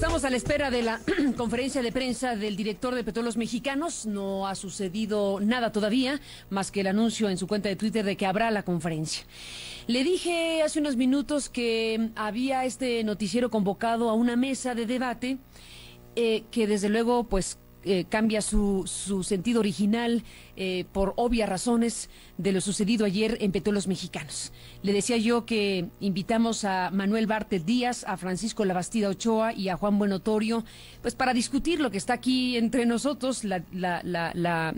Estamos a la espera de la conferencia de prensa del director de Petróleos Mexicanos. No ha sucedido nada todavía, más que el anuncio en su cuenta de Twitter de que habrá la conferencia. Le dije hace unos minutos que había este noticiero convocado a una mesa de debate que desde luego pues cambia su sentido original por obvias razones de lo sucedido ayer en Petróleos Mexicanos. Le decía yo que invitamos a Manuel Bartlett Díaz, a Francisco Labastida Ochoa y a Juan Buenotorio, pues para discutir lo que está aquí entre nosotros, la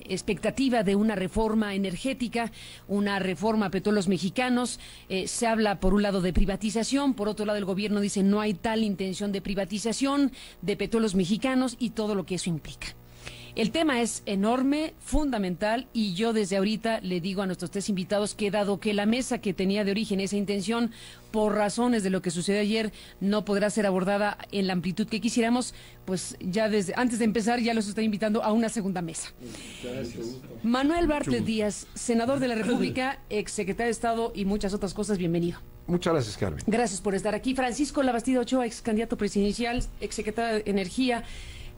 expectativa de una reforma energética, una reforma a Petróleos Mexicanos. Se habla por un lado de privatización, por otro lado el gobierno dice no hay tal intención de privatización de Petróleos Mexicanos y todo lo que eso implica. El tema es enorme, fundamental, y yo desde ahorita le digo a nuestros tres invitados que dado que la mesa que tenía de origen esa intención, por razones de lo que sucedió ayer, no podrá ser abordada en la amplitud que quisiéramos, pues ya desde antes de empezar ya los estoy invitando a una segunda mesa. Gracias. Manuel Bartlett Díaz, senador de la República, exsecretario de Estado y muchas otras cosas, bienvenido. Muchas gracias, Carmen. Gracias por estar aquí. Francisco Labastida Ochoa, ex candidato presidencial, exsecretario de Energía,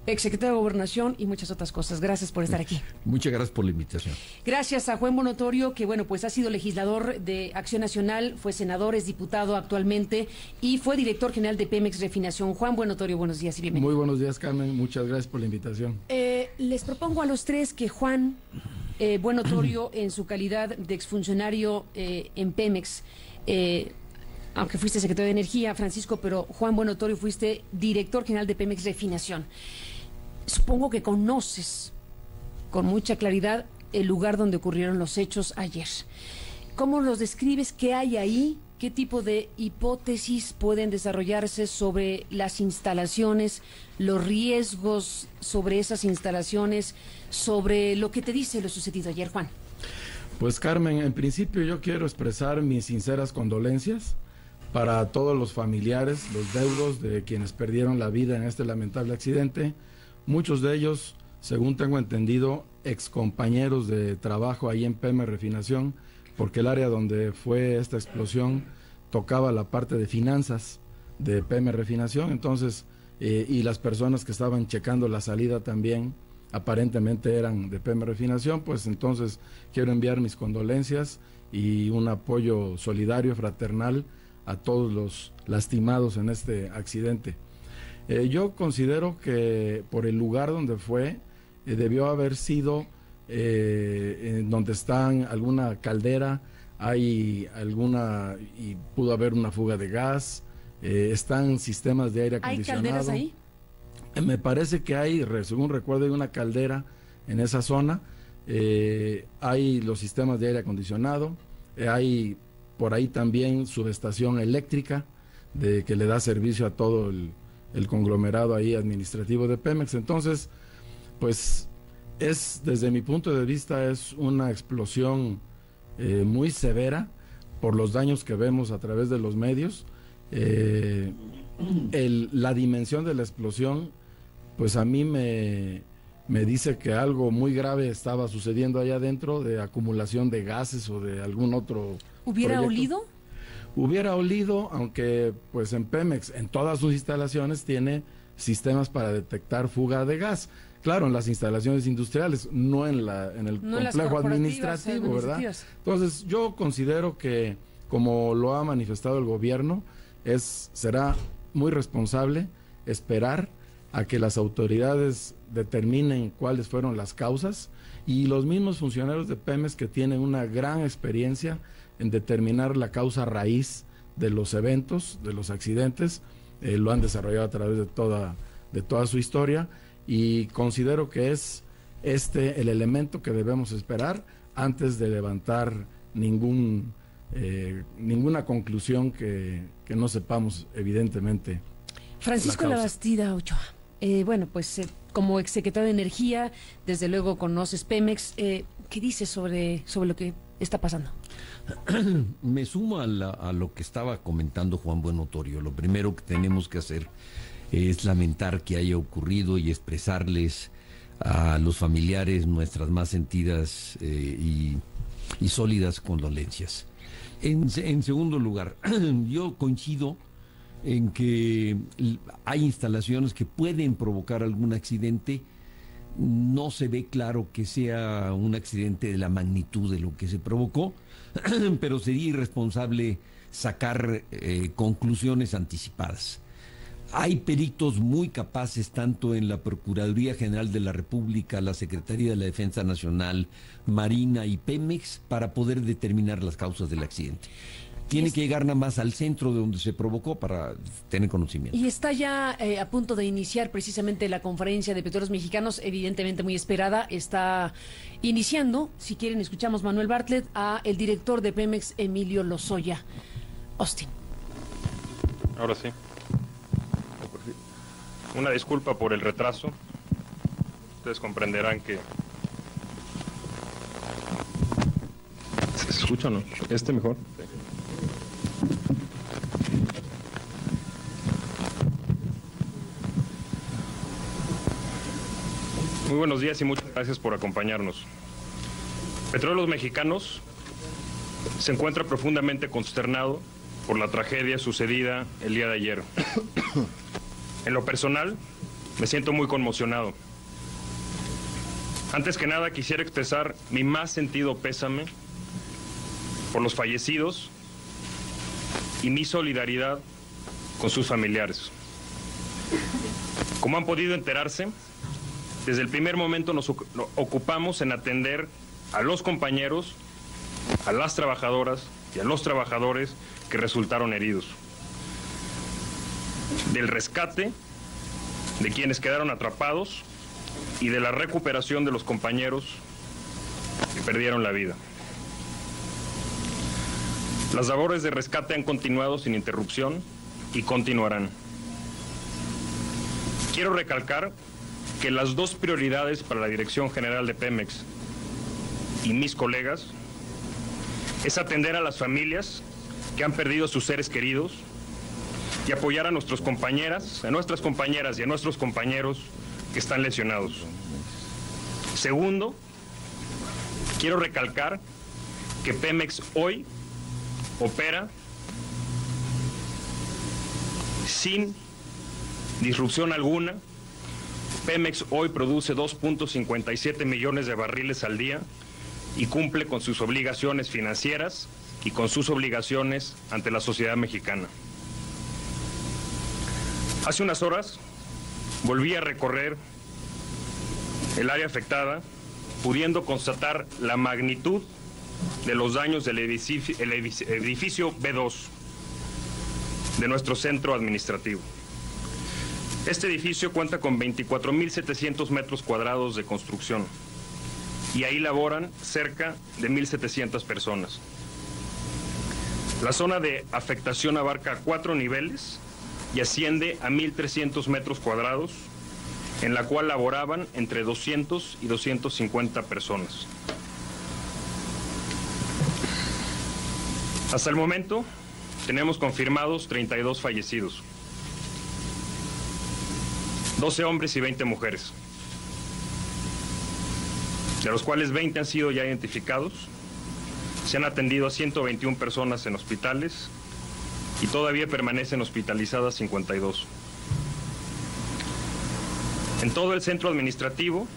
exsecretario de Gobernación y muchas otras cosas. Gracias por estar aquí. Muchas gracias por la invitación. Gracias a Juan Buenotorio, que bueno, pues ha sido legislador de Acción Nacional, fue senador, es diputado actualmente y fue director general de Pemex Refinación. Juan Buenotorio, buenos días y bienvenido. Muy buenos días, Carmen. Muchas gracias por la invitación. Les propongo a los tres que Juan Buenotorio, en su calidad de exfuncionario en Pemex, aunque fuiste secretario de Energía, Francisco, pero Juan Buenotorio fuiste director general de Pemex Refinación. Supongo que conoces con mucha claridad el lugar donde ocurrieron los hechos ayer. ¿Cómo los describes? ¿Qué hay ahí? ¿Qué tipo de hipótesis pueden desarrollarse sobre las instalaciones, los riesgos sobre esas instalaciones, sobre lo que te dice lo sucedido ayer, Juan? Pues, Carmen, en principio yo quiero expresar mis sinceras condolencias para todos los familiares, los deudos de quienes perdieron la vida en este lamentable accidente. Muchos de ellos, según tengo entendido, excompañeros de trabajo ahí en Pemex Refinación, porque el área donde fue esta explosión tocaba la parte de finanzas de Pemex Refinación, entonces, y las personas que estaban checando la salida también, aparentemente eran de Pemex Refinación, pues entonces quiero enviar mis condolencias y un apoyo solidario, fraternal, a todos los lastimados en este accidente. Yo considero que por el lugar donde fue, debió haber sido en donde están alguna caldera, hay alguna, y pudo haber una fuga de gas, están sistemas de aire acondicionado. ¿Hay calderas ahí? Me parece que hay, según recuerdo, hay una caldera en esa zona, hay los sistemas de aire acondicionado, hay por ahí también subestación eléctrica que le da servicio a todo el conglomerado ahí administrativo de Pemex. Entonces, pues desde mi punto de vista es una explosión muy severa por los daños que vemos a través de los medios. La dimensión de la explosión, pues a mí me dice que algo muy grave estaba sucediendo allá adentro, de acumulación de gases o de algún otro ¿Hubiera proyecto. olido? Hubiera olido, aunque pues en Pemex, en todas sus instalaciones, tiene sistemas para detectar fuga de gas. Claro, en las instalaciones industriales, no en el complejo administrativo, ¿verdad? Entonces, yo considero que, como lo ha manifestado el gobierno, será muy responsable esperar a que las autoridades determinen cuáles fueron las causas, y los mismos funcionarios de Pemex, que tienen una gran experiencia en determinar la causa raíz de los eventos, de los accidentes, lo han desarrollado a través de toda su historia, y considero que es el elemento que debemos esperar antes de levantar ninguna conclusión que no sepamos evidentemente. Francisco Labastida Ochoa, bueno, pues como exsecretario de Energía, desde luego conoces Pemex, ¿qué dices sobre lo que está pasando? Me sumo a lo que estaba comentando Juan Buenotorio. Lo primero que tenemos que hacer es lamentar que haya ocurrido y expresarles a los familiares nuestras más sentidas y sólidas condolencias. En segundo lugar, yo coincido en que hay instalaciones que pueden provocar algún accidente. No se ve claro que sea un accidente de la magnitud de lo que se provocó, pero sería irresponsable sacar conclusiones anticipadas. Hay peritos muy capaces tanto en la Procuraduría General de la República, la Secretaría de la Defensa Nacional, Marina y Pemex para poder determinar las causas del accidente. Tiene que llegar nada más al centro de donde se provocó para tener conocimiento. Y está ya a punto de iniciar precisamente la conferencia de Petróleos Mexicanos, evidentemente muy esperada. Está iniciando, si quieren escuchamos Manuel Bartlett, a el director de Pemex, Emilio Lozoya Austin. Ahora sí. Una disculpa por el retraso. Ustedes comprenderán que... ¿Se escucha o no? ¿Este mejor? Sí. Muy buenos días y muchas gracias por acompañarnos. Petróleos Mexicanos se encuentra profundamente consternado por la tragedia sucedida el día de ayer. En lo personal, me siento muy conmocionado. Antes que nada, quisiera expresar mi más sentido pésame por los fallecidos y mi solidaridad con sus familiares. Como han podido enterarse, desde el primer momento nos ocupamos en atender a los compañeros, a las trabajadoras y a los trabajadores que resultaron heridos. Del rescate de quienes quedaron atrapados y de la recuperación de los compañeros que perdieron la vida. Las labores de rescate han continuado sin interrupción y continuarán. Quiero recalcar que las dos prioridades para la Dirección General de Pemex y mis colegas es atender a las familias que han perdido a sus seres queridos y apoyar a nuestras compañeras y a nuestros compañeros que están lesionados. Segundo, quiero recalcar que Pemex hoy opera sin disrupción alguna. Pemex hoy produce 2.57 millones de barriles al día y cumple con sus obligaciones financieras y con sus obligaciones ante la sociedad mexicana. Hace unas horas volví a recorrer el área afectada, pudiendo constatar la magnitud de los daños del edificio B2 de nuestro centro administrativo. Este edificio cuenta con 24.700 metros cuadrados de construcción y ahí laboran cerca de 1.700 personas. La zona de afectación abarca 4 niveles y asciende a 1.300 metros cuadrados, en la cual laboraban entre 200 y 250 personas. Hasta el momento tenemos confirmados 32 fallecidos. 12 hombres y 20 mujeres, de los cuales 20 han sido ya identificados. Se han atendido a 121 personas en hospitales y todavía permanecen hospitalizadas 52. En todo el centro administrativo,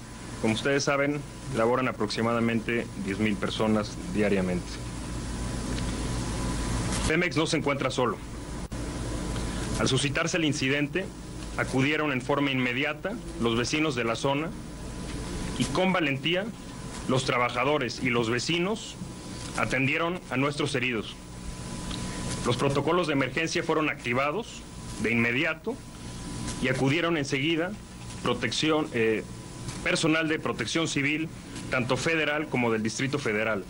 como ustedes saben, laboran aproximadamente 10,000 personas diariamente. Pemex no se encuentra solo. Al suscitarse el incidente, acudieron en forma inmediata los vecinos de la zona y con valentía los trabajadores y los vecinos atendieron a nuestros heridos. Los protocolos de emergencia fueron activados de inmediato y acudieron enseguida personal de protección civil, tanto federal como del Distrito Federal,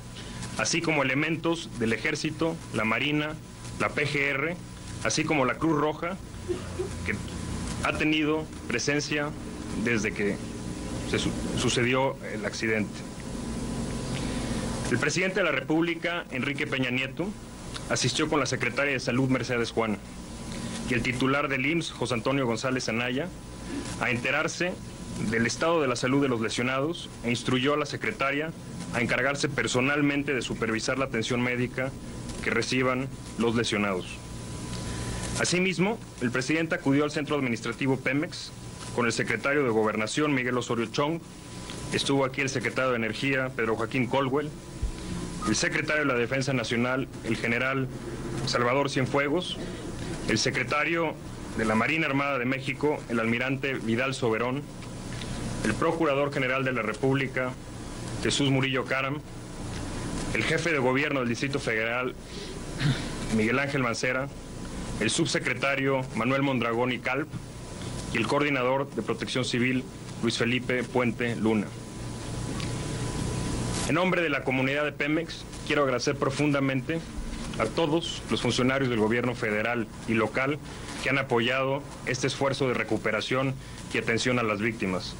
así como elementos del Ejército, la Marina, la PGR, así como la Cruz Roja, que ha tenido presencia desde que sucedió el accidente. El presidente de la República, Enrique Peña Nieto, asistió con la secretaria de Salud, Mercedes Juan, y el titular del IMSS, José Antonio González Anaya, a enterarse del estado de la salud de los lesionados e instruyó a la secretaria a encargarse personalmente de supervisar la atención médica que reciban los lesionados. Asimismo, el presidente acudió al centro administrativo Pemex con el secretario de Gobernación, Miguel Osorio Chong. Estuvo aquí el secretario de Energía, Pedro Joaquín Colwell, el secretario de la Defensa Nacional, el general Salvador Cienfuegos, el secretario de la Marina Armada de México, el almirante Vidal Soberón, el procurador general de la República, Jesús Murillo Caram, el jefe de gobierno del Distrito Federal, Miguel Ángel Mancera, el subsecretario Manuel Mondragón y Calp y el coordinador de Protección Civil, Luis Felipe Puente Luna. En nombre de la comunidad de Pemex, quiero agradecer profundamente a todos los funcionarios del gobierno federal y local que han apoyado este esfuerzo de recuperación y atención a las víctimas.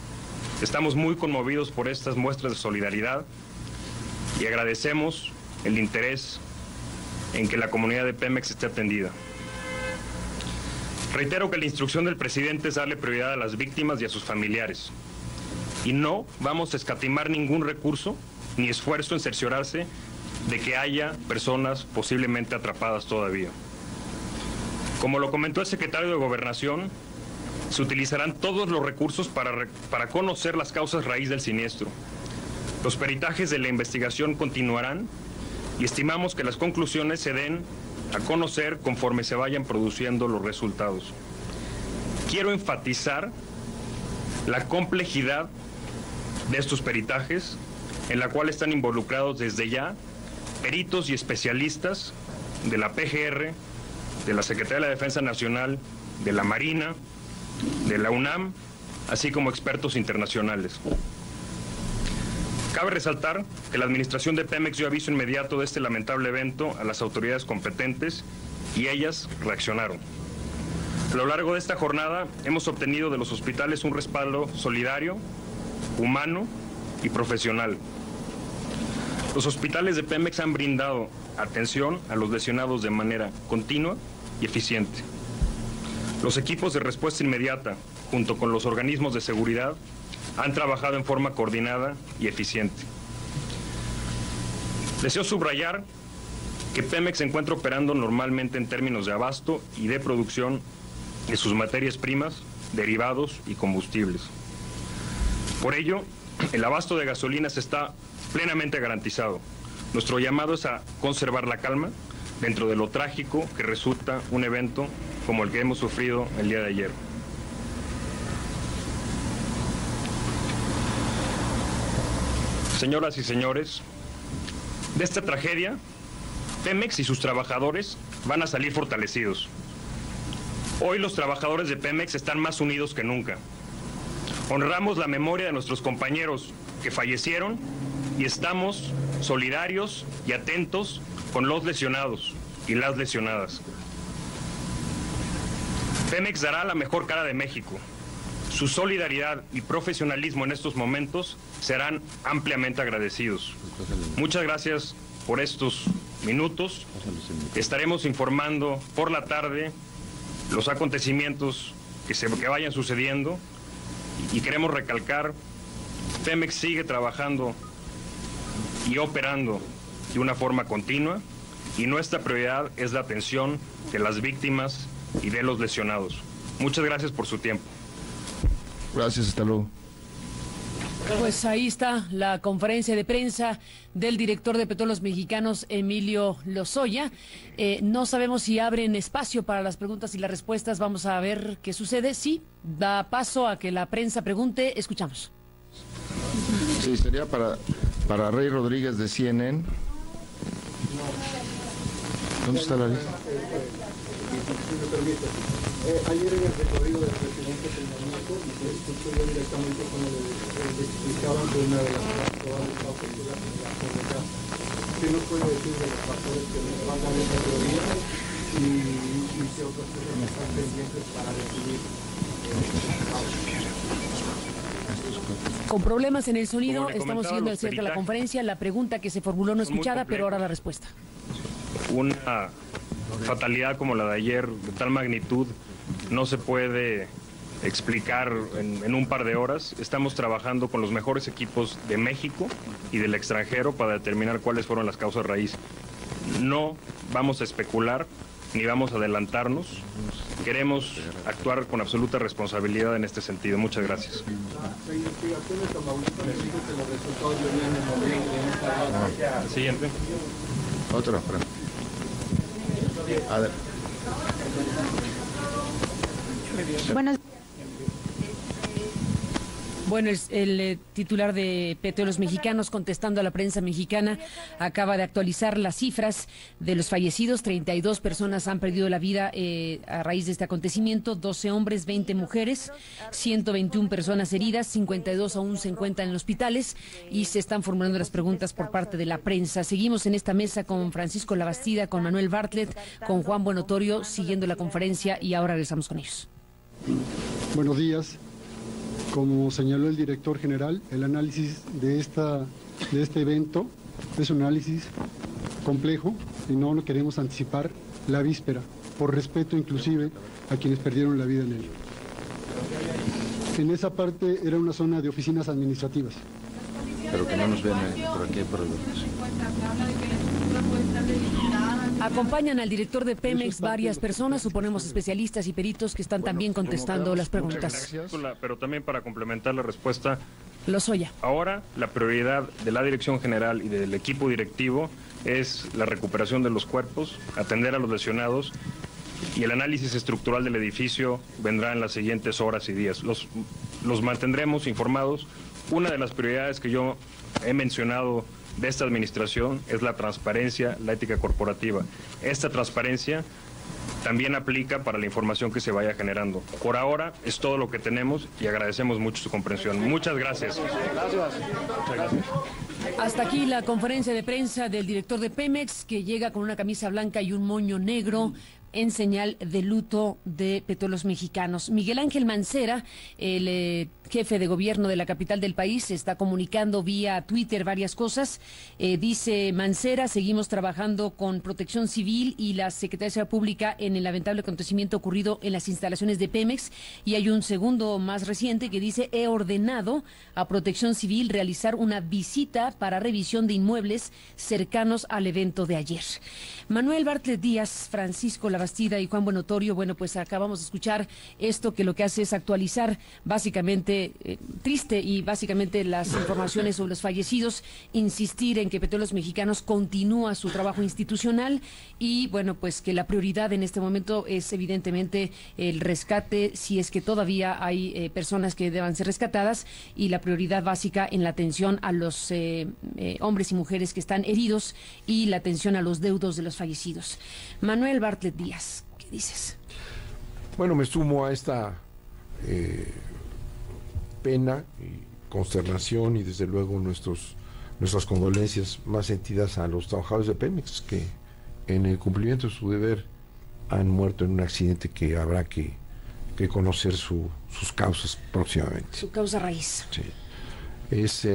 Estamos muy conmovidos por estas muestras de solidaridad y agradecemos el interés en que la comunidad de Pemex esté atendida. Reitero que la instrucción del presidente es darle prioridad a las víctimas y a sus familiares. Y no vamos a escatimar ningún recurso ni esfuerzo en cerciorarse de que haya personas posiblemente atrapadas todavía. Como lo comentó el secretario de Gobernación, se utilizarán todos los recursos para conocer las causas raíz del siniestro. Los peritajes de la investigación continuarán y estimamos que las conclusiones se den a conocer conforme se vayan produciendo los resultados. Quiero enfatizar la complejidad de estos peritajes, en la cual están involucrados desde ya peritos y especialistas de la PGR, de la Secretaría de la Defensa Nacional, de la Marina, de la UNAM, así como expertos internacionales. Cabe resaltar que la administración de Pemex dio aviso inmediato de este lamentable evento a las autoridades competentes y ellas reaccionaron. A lo largo de esta jornada hemos obtenido de los hospitales un respaldo solidario, humano y profesional. Los hospitales de Pemex han brindado atención a los lesionados de manera continua y eficiente. Los equipos de respuesta inmediata, junto con los organismos de seguridad, han trabajado en forma coordinada y eficiente. Deseo subrayar que Pemex se encuentra operando normalmente en términos de abasto y de producción de sus materias primas, derivados y combustibles. Por ello, el abasto de gasolinas está plenamente garantizado. Nuestro llamado es a conservar la calma dentro de lo trágico que resulta un evento como el que hemos sufrido el día de ayer. Señoras y señores, de esta tragedia, Pemex y sus trabajadores van a salir fortalecidos. Hoy los trabajadores de Pemex están más unidos que nunca. Honramos la memoria de nuestros compañeros que fallecieron y estamos solidarios y atentos con los lesionados y las lesionadas. Pemex dará la mejor cara de México. Su solidaridad y profesionalismo en estos momentos serán ampliamente agradecidos. Muchas gracias por estos minutos. Estaremos informando por la tarde los acontecimientos que vayan sucediendo y queremos recalcar, Pemex sigue trabajando y operando de una forma continua y nuestra prioridad es la atención de las víctimas y de los lesionados. Muchas gracias por su tiempo. Gracias, hasta luego. Pues ahí está la conferencia de prensa del director de Petróleos Mexicanos, Emilio Lozoya. No sabemos si abren espacio para las preguntas y las respuestas. Vamos a ver qué sucede. Sí, da paso a que la prensa pregunte. Escuchamos. Sí, sería para Rey Rodríguez de CNN. ¿Dónde está la lista? Ayer en el recorrido del presidente Peña Nieto, se escuchó yo directamente con el explicaban que una de las probables causas de la generación de gas. ¿Qué nos puede decir de los factores que nos faltan en esta teoría y qué otros temas están pendientes para decidir? Con problemas en el sonido, Como le estamos comentaba, siguiendo de los cerca la peritajes conferencia. La pregunta que se formuló no son muy escuchada, pero complejos. ahora la respuesta. Una fatalidad como la de ayer, de tal magnitud, no se puede explicar en un par de horas. Estamos trabajando con los mejores equipos de México y del extranjero para determinar cuáles fueron las causas raíz. No vamos a especular ni vamos a adelantarnos. Queremos actuar con absoluta responsabilidad en este sentido. Muchas gracias. Siguiente. Otra pregunta. A ver. Bueno, el titular de Petróleos Mexicanos, contestando a la prensa mexicana, acaba de actualizar las cifras de los fallecidos. 32 personas han perdido la vida a raíz de este acontecimiento, 12 hombres, 20 mujeres, 121 personas heridas, 52 aún se encuentran en hospitales y se están formulando las preguntas por parte de la prensa. Seguimos en esta mesa con Francisco Labastida, con Manuel Bartlett, con Juan Buenotorio, siguiendo la conferencia, y ahora regresamos con ellos. Buenos días. Como señaló el director general, el análisis de este evento es un análisis complejo y no lo queremos anticipar la víspera, por respeto inclusive a quienes perdieron la vida en él. En esa parte era una zona de oficinas administrativas. Pero que no nos ven por aquí, por el... Acompañan al director de Pemex varias personas, suponemos especialistas y peritos que están también contestando las preguntas. Pero también para complementar la respuesta, Lozoya. ahora la prioridad de la dirección general y del equipo directivo es la recuperación de los cuerpos, atender a los lesionados, y el análisis estructural del edificio vendrá en las siguientes horas y días. Los mantendremos informados. Una de las prioridades que yo he mencionado de esta administración es la transparencia, la ética corporativa. Esta transparencia también aplica para la información que se vaya generando. Por ahora es todo lo que tenemos y agradecemos mucho su comprensión. Muchas gracias. Muchas gracias. Hasta aquí la conferencia de prensa del director de Pemex, que llega con una camisa blanca y un moño negro en señal de luto de Petróleos Mexicanos. Miguel Ángel Mancera, el jefe de gobierno de la capital del país, está comunicando vía Twitter varias cosas. Dice Mancera: seguimos trabajando con Protección Civil y la Secretaría de Seguridad Pública en el lamentable acontecimiento ocurrido en las instalaciones de Pemex. Y hay un segundo más reciente que dice: he ordenado a Protección Civil realizar una visita para revisión de inmuebles cercanos al evento de ayer. Manuel Bartlett Díaz, Francisco Labastida y Juan Buenotorio, bueno, pues acabamos de escuchar esto, que lo que hace es actualizar básicamente, triste, y básicamente las informaciones sobre los fallecidos, insistir en que Petróleos Mexicanos continúa su trabajo institucional y, bueno, pues que la prioridad en este momento es evidentemente el rescate, si es que todavía hay personas que deban ser rescatadas, y la prioridad básica en la atención a los hombres y mujeres que están heridos y la atención a los deudos de los fallecidos. Manuel Bartlett Díaz, ¿qué dices? Bueno, me sumo a esta pena y consternación, y desde luego nuestras condolencias más sentidas a los trabajadores de Pemex, que en el cumplimiento de su deber han muerto en un accidente que habrá que conocer sus causas próximamente. Su causa raíz. Sí. Es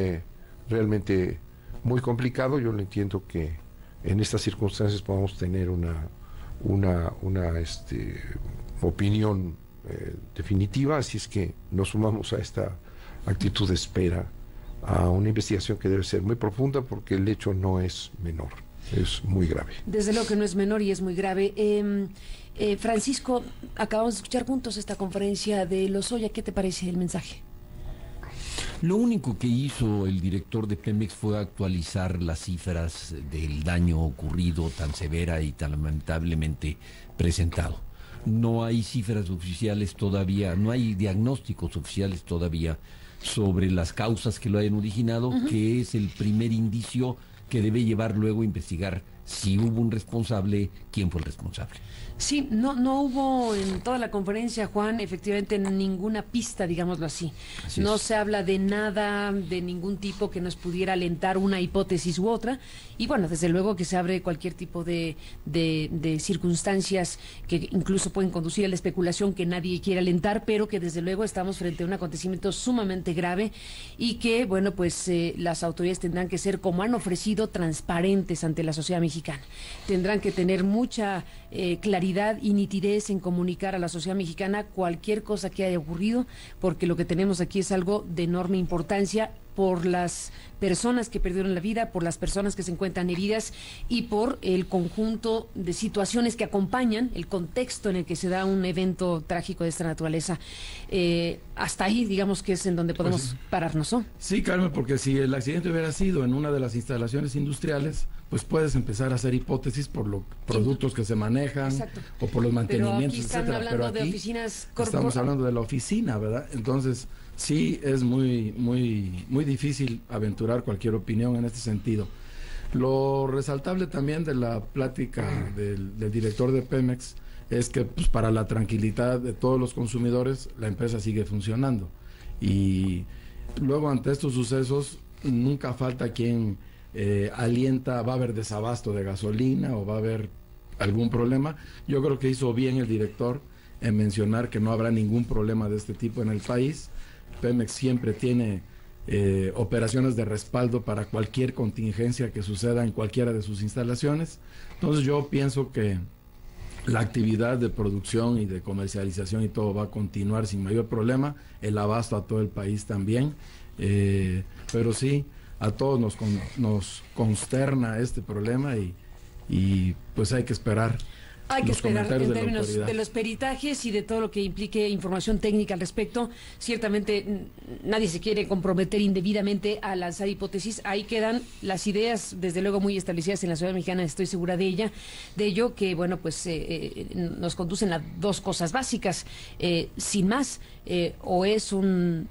realmente muy complicado. Yo lo entiendo que en estas circunstancias podamos tener una opinión definitiva, así es que nos sumamos a esta actitud de espera, a una investigación que debe ser muy profunda, porque el hecho no es menor, es muy grave. Desde luego que no es menor y es muy grave. Francisco, acabamos de escuchar juntos esta conferencia de Lozoya. ¿Qué te parece el mensaje? Lo único que hizo el director de Pemex fue actualizar las cifras del daño ocurrido tan severa y tan lamentablemente presentado. No hay cifras oficiales todavía, no hay diagnósticos oficiales todavía sobre las causas que lo hayan originado, que es el primer indicio que debe llevar luego a investigar si hubo un responsable, quién fue el responsable. Sí, no hubo en toda la conferencia, Juan, efectivamente ninguna pista, digámoslo así. No se habla de nada, de ningún tipo que nos pudiera alentar una hipótesis u otra. Y bueno, desde luego que se abre cualquier tipo de circunstancias que incluso pueden conducir a la especulación que nadie quiere alentar, pero que desde luego estamos frente a un acontecimiento sumamente grave y que, bueno, pues las autoridades tendrán que ser, como han ofrecido, transparentes ante la sociedad mexicana. Tendrán que tener mucha claridad y nitidez en comunicar a la sociedad mexicana cualquier cosa que haya ocurrido, porque lo que tenemos aquí es algo de enorme importancia por las personas que perdieron la vida, por las personas que se encuentran heridas y por el conjunto de situaciones que acompañan el contexto en el que se da un evento trágico de esta naturaleza. Hasta ahí, digamos que es en donde podemos pararnos, ¿no? Sí, Carmen, porque si el accidente hubiera sido en una de las instalaciones industriales, pues puedes empezar a hacer hipótesis por los productos que se manejan. Exacto. O por los mantenimientos, etcétera. Pero aquí de oficinas estamos hablando de la oficina, ¿verdad? Entonces, sí es muy difícil aventurar cualquier opinión en este sentido. Lo resaltable también de la plática del director de Pemex es que, pues, para la tranquilidad de todos los consumidores, la empresa sigue funcionando. Y luego, ante estos sucesos, nunca falta quien alienta, va a haber desabasto de gasolina o va a haber algún problema. Yo creo que hizo bien el director en mencionar que no habrá ningún problema de este tipo en el país. Pemex siempre tiene operaciones de respaldo para cualquier contingencia que suceda en cualquiera de sus instalaciones. Entonces yo pienso que la actividad de producción y de comercialización y todo va a continuar sin mayor problema, el abasto a todo el país también, pero sí, a todos nos consterna este problema y pues hay que esperar. Hay que esperar en términos de los peritajes y de todo lo que implique información técnica al respecto. Ciertamente nadie se quiere comprometer indebidamente a lanzar hipótesis. Ahí quedan las ideas, desde luego, muy establecidas en la sociedad mexicana, estoy segura de ello, que bueno, pues nos conducen a dos cosas básicas. Sin más, o es un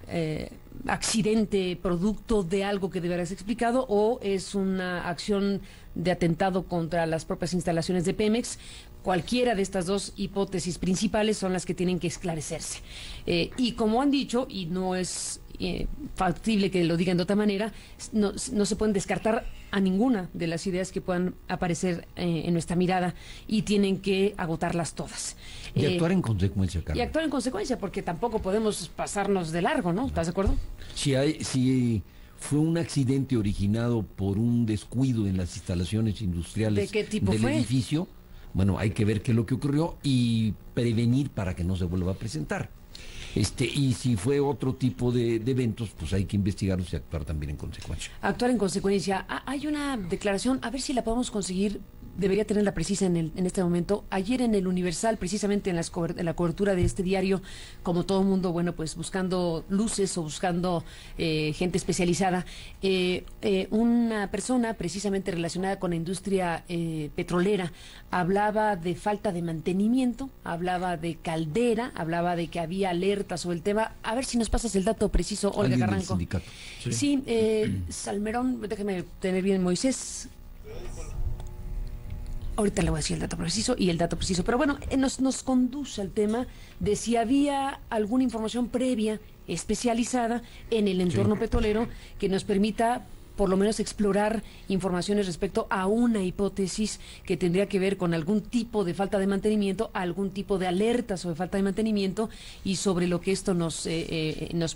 accidente producto de algo que deberá ser explicado, o es una acción de atentado contra las propias instalaciones de Pemex. Cualquiera de estas dos hipótesis principales son las que tienen que esclarecerse. Y como han dicho, y no es factible que lo digan de otra manera, no se pueden descartar a ninguna de las ideas que puedan aparecer en nuestra mirada, y tienen que agotarlas todas. Y actuar en consecuencia, Carmen. Y actuar en consecuencia, porque tampoco podemos pasarnos de largo, ¿no? ¿Estás de acuerdo? Si fue un accidente originado por un descuido en las instalaciones industriales ¿de qué tipo del fue? edificio, bueno, hay que ver qué es lo que ocurrió y prevenir para que no se vuelva a presentar. Y si fue otro tipo de eventos, pues hay que investigarlos y actuar también en consecuencia. Actuar en consecuencia. Hay una declaración, a ver si la podemos conseguir, debería tenerla precisa en este momento. Ayer en el Universal, precisamente en la cobertura de este diario, como todo mundo, bueno, pues buscando luces o buscando gente especializada, una persona precisamente relacionada con la industria petrolera hablaba de falta de mantenimiento, hablaba de caldera, hablaba de que había alerta sobre el tema. A ver si nos pasas el dato preciso, Olga Carranco. Sí, Salmerón, déjeme tener bien, Moisés. Ahorita le voy a decir el dato preciso, pero bueno, nos conduce al tema de si había alguna información previa especializada en el entorno petrolero que nos permita por lo menos explorar informaciones respecto a una hipótesis que tendría que ver con algún tipo de falta de mantenimiento, algún tipo de alerta sobre falta de mantenimiento, y sobre lo que esto nos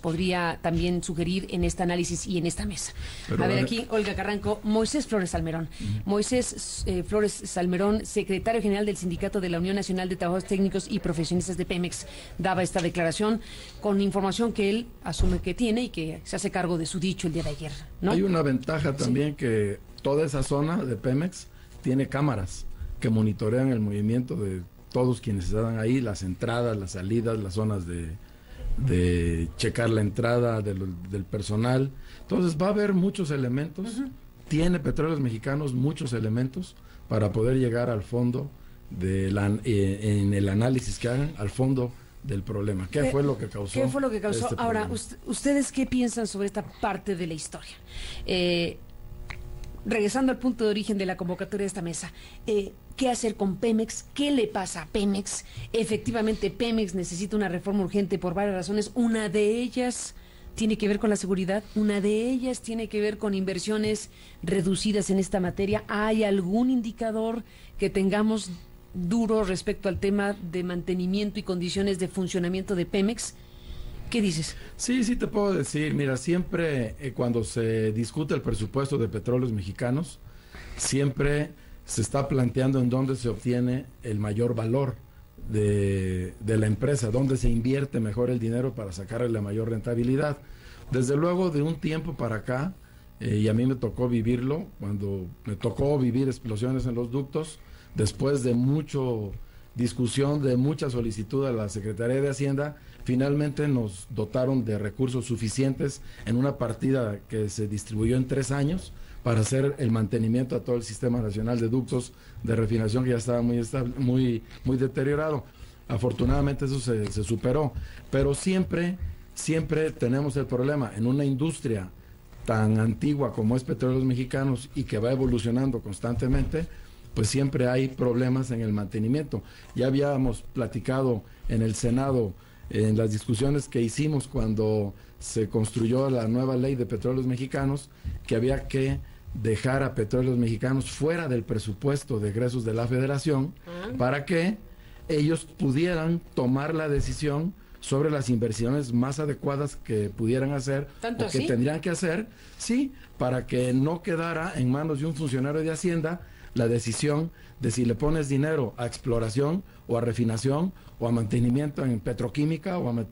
podría también sugerir en este análisis y en esta mesa. Pero a ver, aquí, Olga Carranco, Moisés Flores Salmerón. Moisés Flores Salmerón, secretario general del Sindicato de la Unión Nacional de Trabajadores Técnicos y Profesionistas de Pemex, daba esta declaración con información que él asume que tiene y que se hace cargo de su dicho el día de ayer, ¿no? Hay una ventaja también, que toda esa zona de Pemex tiene cámaras que monitorean el movimiento de todos quienes están ahí, las entradas, las salidas, las zonas de checar la entrada del personal. Entonces va a haber muchos elementos. Tiene Petróleos Mexicanos muchos elementos para poder llegar al fondo en el análisis que hagan, al fondo del problema. ¿Qué fue lo que causó? ¿Qué fue lo que causó? Este Ahora, problema? ¿ustedes qué piensan sobre esta parte de la historia? Regresando al punto de origen de la convocatoria de esta mesa, ¿qué hacer con Pemex? ¿Qué le pasa a Pemex? Efectivamente, Pemex necesita una reforma urgente por varias razones. Una de ellas tiene que ver con la seguridad, una de ellas tiene que ver con inversiones reducidas en esta materia. ¿Hay algún indicador que tengamos duro respecto al tema de mantenimiento y condiciones de funcionamiento de Pemex? ¿Qué dices? Sí te puedo decir. Mira, siempre cuando se discute el presupuesto de Petróleos Mexicanos, siempre se está planteando en dónde se obtiene el mayor valor de la empresa, dónde se invierte mejor el dinero para sacarle la mayor rentabilidad. Desde luego, de un tiempo para acá, y a mí me tocó vivirlo, cuando me tocó vivir explosiones en los ductos, después de mucho discusión, de mucha solicitud a la Secretaría de Hacienda, finalmente nos dotaron de recursos suficientes en una partida que se distribuyó en 3 años para hacer el mantenimiento a todo el Sistema Nacional de Ductos de Refinación, que ya estaba muy estable, muy deteriorado. Afortunadamente eso se superó, pero siempre tenemos el problema en una industria tan antigua como es Petróleos Mexicanos y que va evolucionando constantemente, pues siempre hay problemas en el mantenimiento. Ya habíamos platicado en el Senado, en las discusiones que hicimos cuando se construyó la nueva ley de Petróleos Mexicanos, que había que dejar a Petróleos Mexicanos fuera del presupuesto de egresos de la Federación para que ellos pudieran tomar la decisión sobre las inversiones más adecuadas que pudieran hacer o que tendrían que hacer, sí, para que no quedara en manos de un funcionario de Hacienda la decisión de si le pones dinero a exploración o a refinación o a mantenimiento en petroquímica o a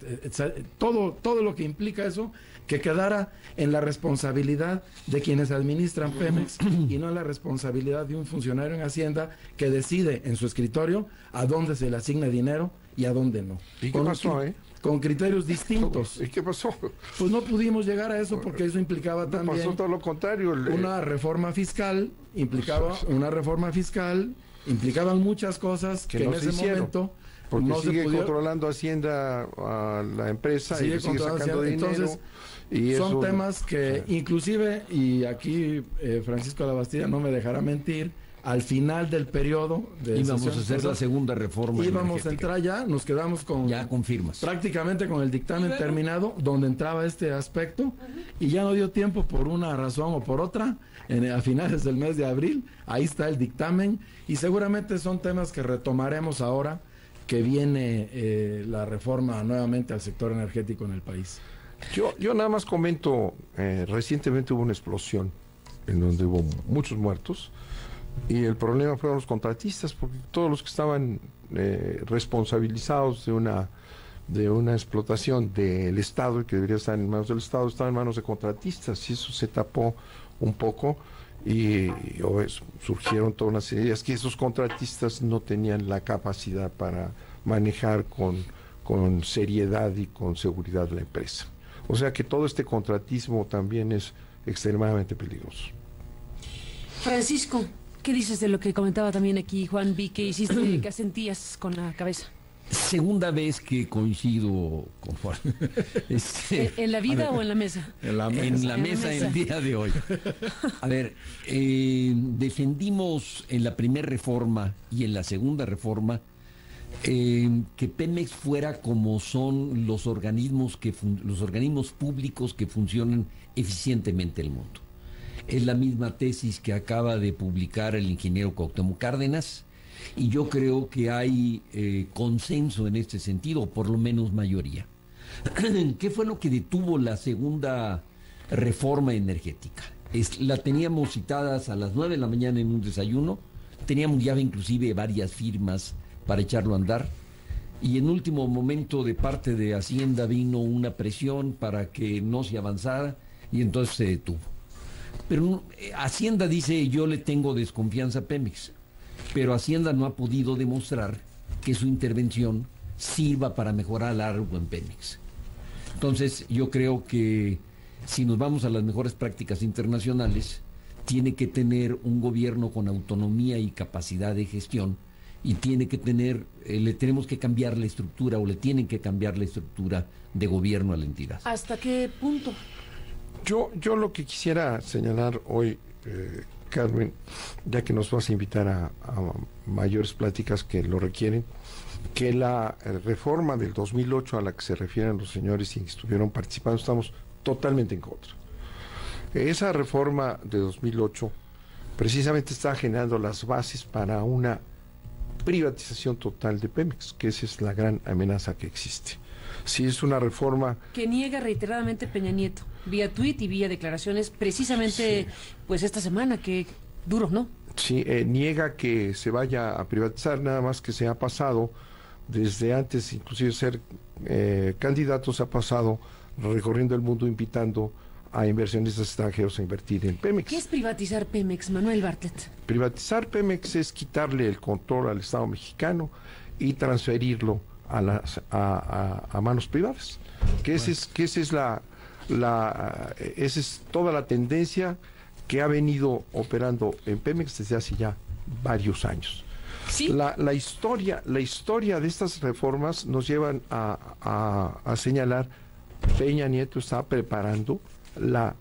todo lo que implica eso, que quedara en la responsabilidad de quienes administran Pemex y no en la responsabilidad de un funcionario en Hacienda que decide en su escritorio a dónde se le asigna dinero y a dónde no. ¿Y qué pasó, Con criterios distintos. ¿Y qué pasó? Pues no pudimos llegar a eso porque eso implicaba también... Pasó todo lo contrario. Una reforma fiscal, implicaban muchas cosas que no en ese momento... Porque no sigue se pudió, controlando Hacienda a la empresa y sigue sacando dinero. Entonces, y son temas que inclusive, y aquí Francisco Labastida no me dejará mentir, al final del periodo de íbamos a hacer la segunda reforma íbamos a entrar ya, nos quedamos con ya con firmas, prácticamente con el dictamen terminado donde entraba este aspecto y ya no dio tiempo por una razón o por otra, a finales del mes de abril, ahí está el dictamen y seguramente son temas que retomaremos ahora que viene la reforma nuevamente al sector energético en el país. Yo nada más comento, recientemente hubo una explosión en donde hubo muchos muertos y el problema fueron los contratistas, porque todos los que estaban responsabilizados de una explotación del Estado y que debería estar en manos del Estado, estaban en manos de contratistas y eso se tapó un poco y surgieron toda una serie de ideas que esos contratistas no tenían la capacidad para manejar con seriedad y con seguridad la empresa. O sea que todo este contratismo también es extremadamente peligroso. Francisco, ¿qué dices de lo que comentaba también aquí Juan? Vi que hiciste, que asentías con la cabeza. Segunda vez que coincido con Juan. ¿En la vida o en la mesa? En la mesa el día de hoy. A ver, defendimos en la primera reforma y en la segunda reforma que Pemex fuera como son los organismos públicos que funcionan eficientemente en el mundo. Es la misma tesis que acaba de publicar el ingeniero Cuauhtémoc Cárdenas. Y yo creo que hay consenso en este sentido, o por lo menos mayoría. ¿Qué fue lo que detuvo la segunda reforma energética? La teníamos citadas a las 9 de la mañana en un desayuno, teníamos ya inclusive varias firmas para echarlo a andar, y en último momento de parte de Hacienda vino una presión para que no se avanzara, y entonces se detuvo. Pero Hacienda dice, yo le tengo desconfianza a Pemex. Pero Hacienda no ha podido demostrar que su intervención sirva para mejorar algo en Pemex. Entonces, yo creo que si nos vamos a las mejores prácticas internacionales, tiene que tener un gobierno con autonomía y capacidad de gestión y tiene que tener, le tenemos que cambiar la estructura o le tienen que cambiar la estructura de gobierno a la entidad. ¿Hasta qué punto? Yo lo que quisiera señalar hoy, Carmen, ya que nos vas a invitar a mayores pláticas que lo requieren, que la reforma del 2008 a la que se refieren los señores y que estuvieron participando, estamos totalmente en contra. Esa reforma de 2008 precisamente está generando las bases para una privatización total de Pemex, que esa es la gran amenaza que existe. Si es una reforma que niega reiteradamente Peña Nieto, vía tuit y vía declaraciones, precisamente pues esta semana, que duro, ¿no? Sí, niega que se vaya a privatizar, nada más que se ha pasado desde antes, inclusive ser candidatos, ha pasado recorriendo el mundo invitando a inversionistas extranjeros a invertir en Pemex. ¿Qué es privatizar Pemex, Manuel Bartlett? Privatizar Pemex es quitarle el control al Estado mexicano y transferirlo a manos privadas. Esa es toda la tendencia que ha venido operando en Pemex desde hace ya varios años. ¿Sí? La historia de estas reformas nos llevan a señalar Peña Nieto está preparando la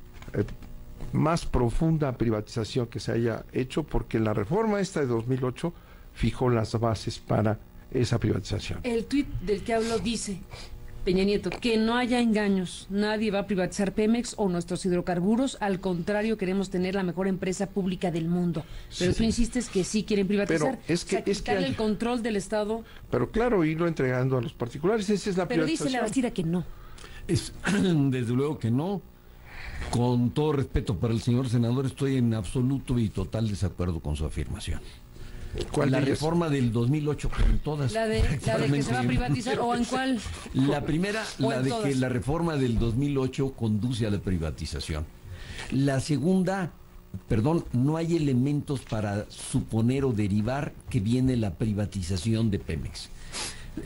más profunda privatización que se haya hecho, porque la reforma esta de 2008 fijó las bases para esa privatización. El tuit del que hablo dice, Peña Nieto, que no haya engaños, nadie va a privatizar Pemex o nuestros hidrocarburos, al contrario, queremos tener la mejor empresa pública del mundo. Pero Sí. tú insistes que sí quieren privatizar, quitarle el control del Estado. Pero claro, irlo entregando a los particulares, esa es la Pero dice privatización. la Bastida que no. Desde luego que no. Con todo respeto para el señor senador, estoy en absoluto y total desacuerdo con su afirmación. ¿Cuál La de ellas? reforma del 2008, con todas. La de que se va a privatizar, o en cuál. La primera, O la en de todas. que la reforma del 2008 conduce a la privatización. La segunda, perdón, no hay elementos para suponer o derivar que viene la privatización de Pemex.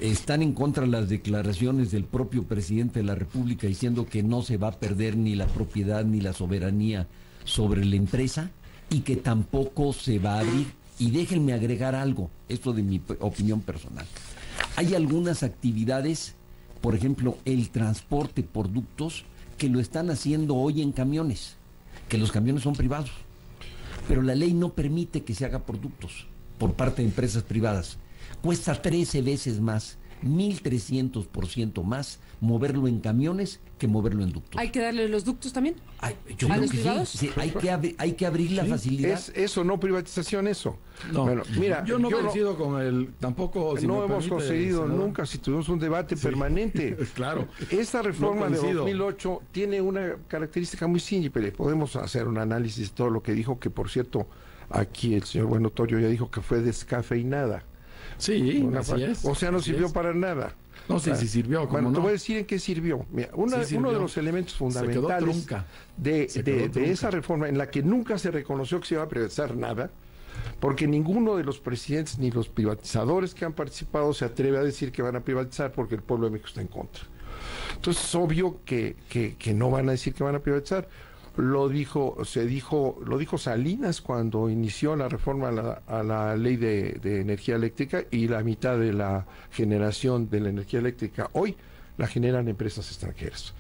Están en contra las declaraciones del propio presidente de la República diciendo que no se va a perder ni la propiedad ni la soberanía sobre la empresa y que tampoco se va a abrir. Y déjenme agregar algo, esto de mi opinión personal. Hay algunas actividades, por ejemplo, el transporte por ductos, que lo están haciendo hoy en camiones, que los camiones son privados. Pero la ley no permite que se haga por ductos por parte de empresas privadas. Cuesta 13 veces más, 1.300% más moverlo en camiones que moverlo en ductos. ¿Hay que darle los ductos también? Ay, yo ¿A creo los que privados? sí, hay que abrir la facilidad. Es eso, no privatización, eso. No, Bueno, mira, yo no coincido con él, tampoco. Si no me hemos permite, conseguido senador. nunca, si tuvimos un debate permanente. Claro. Esta reforma No de coincido. 2008 tiene una característica muy simple. Podemos hacer un análisis de todo lo que dijo, que por cierto, aquí el señor Buenotorio ya dijo que fue descafeinada. Sí, Así es. O sea, no así sirvió es. para nada. No, sí, sí sirvió. ¿Cómo Bueno, no? te voy a decir en qué sirvió. Mira, Sí sirvió. uno de los elementos Se quedó fundamentales trunca. de Se quedó trunca. esa reforma, en la que nunca se reconoció que se iba a privatizar nada, porque ninguno de los presidentes ni los privatizadores que han participado se atreve a decir que van a privatizar porque el pueblo de México está en contra. Entonces es obvio que no van a decir que van a privatizar. Lo dijo Salinas cuando inició la reforma a la ley de energía eléctrica, y la mitad de la generación de la energía eléctrica hoy la generan empresas extranjeras.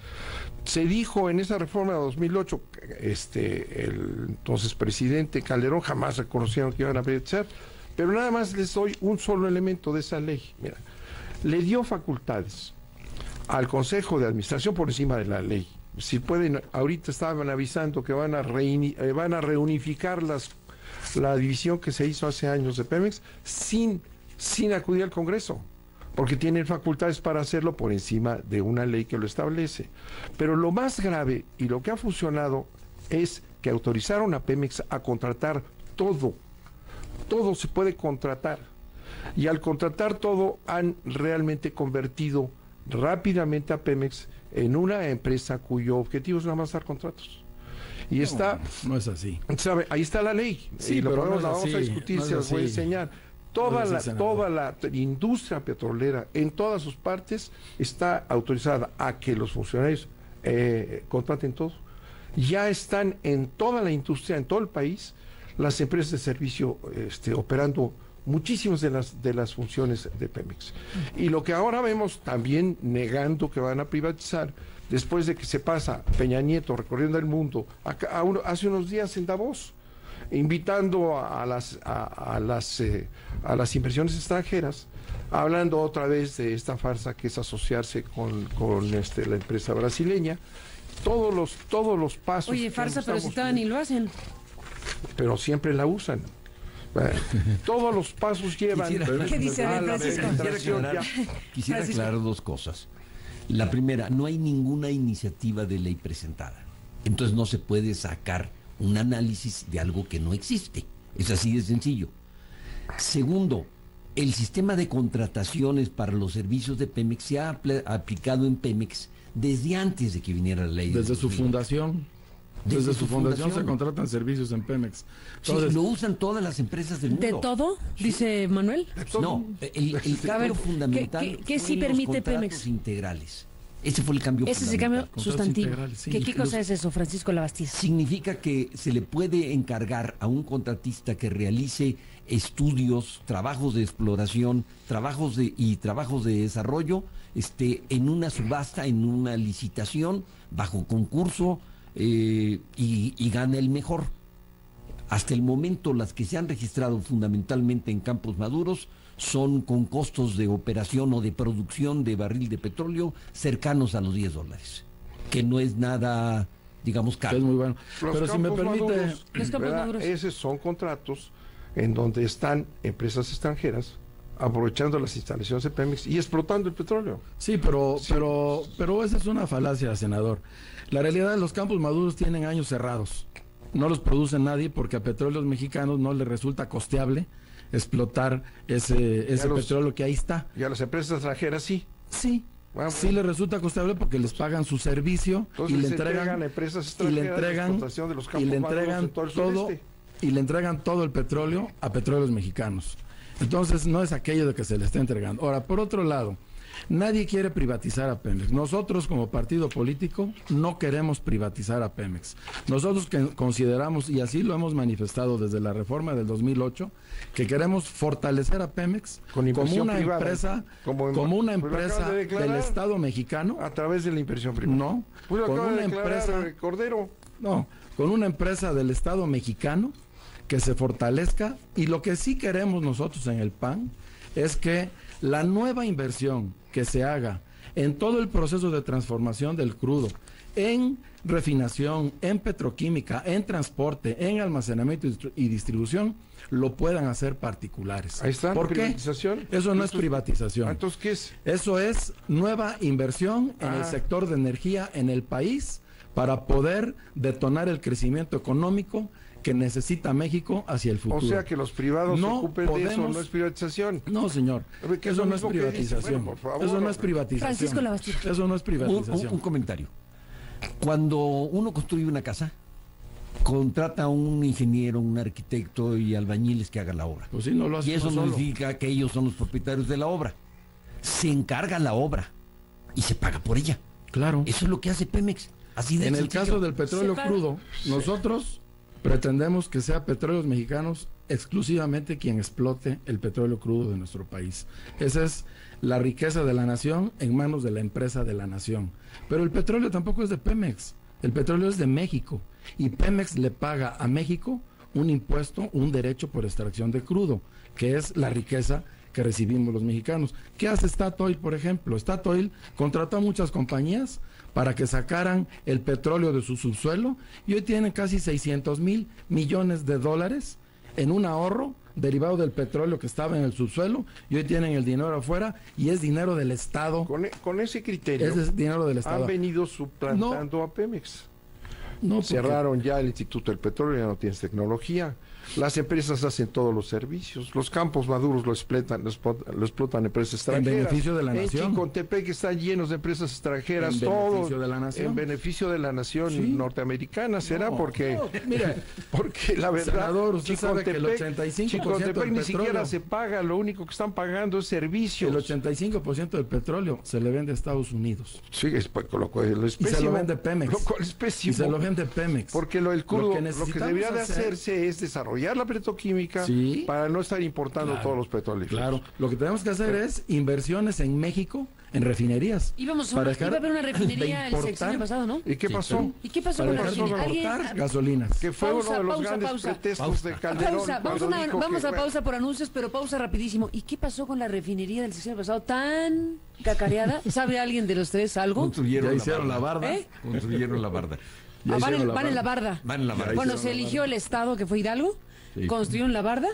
Se dijo en esa reforma de 2008, el entonces presidente Calderón, jamás reconocieron que iban a privatizar, pero nada más les doy un solo elemento de esa ley. Mira, le dio facultades al Consejo de Administración por encima de la ley. Si pueden, ahorita estaban avisando que van a reunificar la división que se hizo hace años de Pemex sin acudir al Congreso, porque tienen facultades para hacerlo por encima de una ley que lo establece. Pero lo más grave y lo que ha funcionado es que autorizaron a Pemex a contratar todo. Todo se puede contratar. Y al contratar todo han realmente convertido rápidamente a Pemex en una empresa cuyo objetivo es nada más dar contratos. Y No es así. ¿sabe? Ahí está la ley. Sí, y lo pero podemos, no es la vamos a así, discutir, no es se los voy a así. enseñar. No Toda es así, la senador. industria petrolera, en todas sus partes, está autorizada a que los funcionarios contraten todo. Ya están en toda la industria, en todo el país, las empresas de servicio operando muchísimas de las funciones de Pemex. Y lo que ahora vemos también negando que van a privatizar, después de que se pasa Peña Nieto recorriendo el mundo, hace unos días en Davos, invitando a las inversiones extranjeras, hablando otra vez de esta farsa que es asociarse con la empresa brasileña. Todos los pasos. Oye, que farsa, pero si estamos estaban y lo hacen. pero siempre la usan. Todos los pasos llevan ¿Qué dice a la Francisco? penetración ya. Quisiera Francisco. aclarar dos cosas. La primera, no hay ninguna iniciativa de ley presentada. Entonces no se puede sacar un análisis de algo que no existe. Es así de sencillo. Segundo, el sistema de contrataciones para los servicios de Pemex se ha aplicado en Pemex desde antes de que viniera la ley. Desde su fundación. Desde su fundación se contratan servicios en Pemex. Entonces, sí, lo usan todas las empresas del mundo. ¿De todo? Dice Manuel. No, el cambio fundamental ¿Qué sí permite los contratos Pemex? Integrales. Ese fue el cambio Ese es el cambio sustantivo. Sí. ¿Qué cosa es eso, Francisco Labastida? Significa que se le puede encargar a un contratista que realice estudios, trabajos de exploración, trabajos de desarrollo, en una subasta, en una licitación, bajo concurso, y gana el mejor. Hasta el momento, las que se han registrado fundamentalmente en Campos Maduros son con costos de operación o de producción de barril de petróleo cercanos a los $10, que no es nada, digamos, caro. Es muy bueno. Pero si me permite, Los Campos Maduros. esos son contratos en donde están empresas extranjeras aprovechando las instalaciones de Pemex y explotando el petróleo. Sí, pero esa es una falacia, senador. La realidad es que los Campos Maduros tienen años cerrados. No los produce nadie porque a Petróleos Mexicanos no les resulta costeable explotar ese petróleo que ahí está. Y a las empresas extranjeras sí. Sí. Bueno, sí les resulta costeable porque les pagan su servicio y le entregan empresas y le extranjeras entregan de los y Campos le Maduros entregan en todo el todo sureste. y le entregan todo el petróleo a Petróleos Mexicanos. Entonces no es aquello de que se le está entregando. Ahora, por otro lado, nadie quiere privatizar a Pemex. Nosotros como partido político no queremos privatizar a Pemex. Nosotros que consideramos, y así lo hemos manifestado desde la reforma del 2008, que queremos fortalecer a Pemex como una privada, empresa, como una empresa del Estado mexicano. A través de la inversión privada. No, Pues con una empresa, Cordero. no, con una empresa del Estado mexicano que se fortalezca, y lo que sí queremos nosotros en el PAN es que la nueva inversión que se haga en todo el proceso de transformación del crudo, en refinación, en petroquímica, en transporte, en almacenamiento y distribución, lo puedan hacer particulares. Ahí está, ¿Por qué? privatización. Eso no es privatización. Entonces, ¿qué es? Eso es nueva inversión en el sector de energía en el país para poder detonar el crecimiento económico que necesita México hacia el futuro. O sea que los privados no se ocupen de eso, no es privatización. No, señor. Que Eso es no es lo mismo que dice. privatización. Bueno, por favor. Eso no es privatización. Francisco Labastida. Eso no es privatización. Un comentario. Cuando uno construye una casa, contrata a un ingeniero, un arquitecto y albañiles que hagan la obra. Pues sí, no lo hace Y eso uno no solo. significa que ellos son los propietarios de la obra. Se encarga la obra y se paga por ella. Claro. Eso es lo que hace Pemex. Así de En el sencillo. caso del petróleo crudo, nosotros pretendemos que sea Petróleos Mexicanos exclusivamente quien explote el petróleo crudo de nuestro país. Esa es la riqueza de la nación en manos de la empresa de la nación. Pero el petróleo tampoco es de Pemex, el petróleo es de México y Pemex le paga a México un impuesto, un derecho por extracción de crudo, que es la riqueza que recibimos los mexicanos. ¿Qué hace Statoil, por ejemplo? Statoil contrató a muchas compañías para que sacaran el petróleo de su subsuelo y hoy tienen casi 600,000 millones de dólares en un ahorro derivado del petróleo que estaba en el subsuelo y hoy tienen el dinero afuera y es dinero del Estado. Con ese criterio Es dinero del Estado. han venido suplantando a Pemex. No, porque- Cerraron ya el Instituto del Petróleo, ya no tienes tecnología. Las empresas hacen todos los servicios. Los Campos Maduros lo explotan empresas extranjeras. En beneficio de la nación. En Chicontepec están llenos de empresas extranjeras. En todo beneficio de la nación. En beneficio de la nación Sí. norteamericana. ¿Será? No, porque, no, mire, porque la verdad, senador, usted sabe que el Chicontepec- 85% del Chicontepec ni petróleo- siquiera se paga. Lo único que están pagando es servicios. el 85% del petróleo se le vende a Estados Unidos. Sí, lo cual es Y se pésimo. lo vende Pemex. Lo cual es Y pésimo. se lo vende Pemex. Porque el crudo, lo que necesitamos debería de hacer- hacerse es desarrollar la petroquímica Sí. para no estar importando Claro, todos los petróleos. Claro, lo que tenemos que hacer es inversiones en México, en refinerías. Íbamos para iba dejar a haber una de refinería el importar- sexenio pasado, ¿no? ¿Y qué pasó? ¿Y qué pasó Para con la dejar de refinería? importar gasolinas. Que fue Pausa, uno de los pausa, grandes pausa. pretextos de Calderón. Pausa, cuando dijo vamos que, a pausa por anuncios, pero pausa rapidísimo. ¿Y qué pasó con la refinería del sexenio pasado tan cacareada? ¿Sabe alguien de los tres algo? Construyeron Ya la hicieron la barda. barda. ¿Eh? Construyeron la barda. Ya Ah, van hicieron en la barda. Van en la barda. Bueno, se eligió el estado que fue Hidalgo, construyeron la barda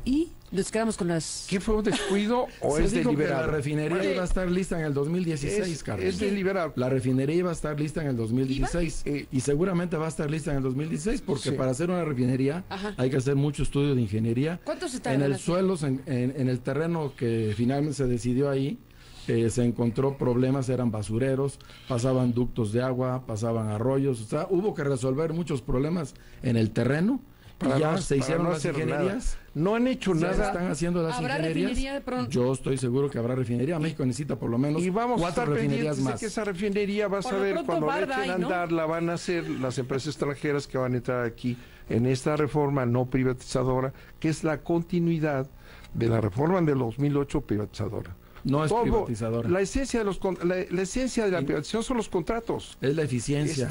y nos quedamos con las... ¿Qué fue un descuido o Se es dijo que deliberado? la refinería iba a estar lista en el 2016, Carlos. Es deliberado. La refinería iba a estar lista en el 2016 y seguramente va a estar lista en el 2016 porque Sí. para hacer una refinería Ajá. hay que hacer mucho estudio de ingeniería. ¿Cuánto se en tarda el la- suelo, en el terreno que finalmente se decidió ahí, se encontró problemas, eran basureros, pasaban ductos de agua, pasaban arroyos, o sea, hubo que resolver muchos problemas en el terreno. Y ya se hicieron las ingenierías. No han hecho Ya se nada. están haciendo las ¿Habrá ingenierías. refinería pronto? Yo estoy seguro que habrá refinería. México necesita por lo menos Y vamos a 4 estar refinerías pendientes de más. que esa refinería, vas Por a lo ver, pronto, cuando la Barda echen a hay, ¿no? andar, la van a hacer las empresas extranjeras que van a entrar aquí en esta reforma no privatizadora, que es la continuidad de la reforma del 2008 privatizadora. No es privatizadora. La esencia la esencia de la privatización son los contratos. Es la eficiencia.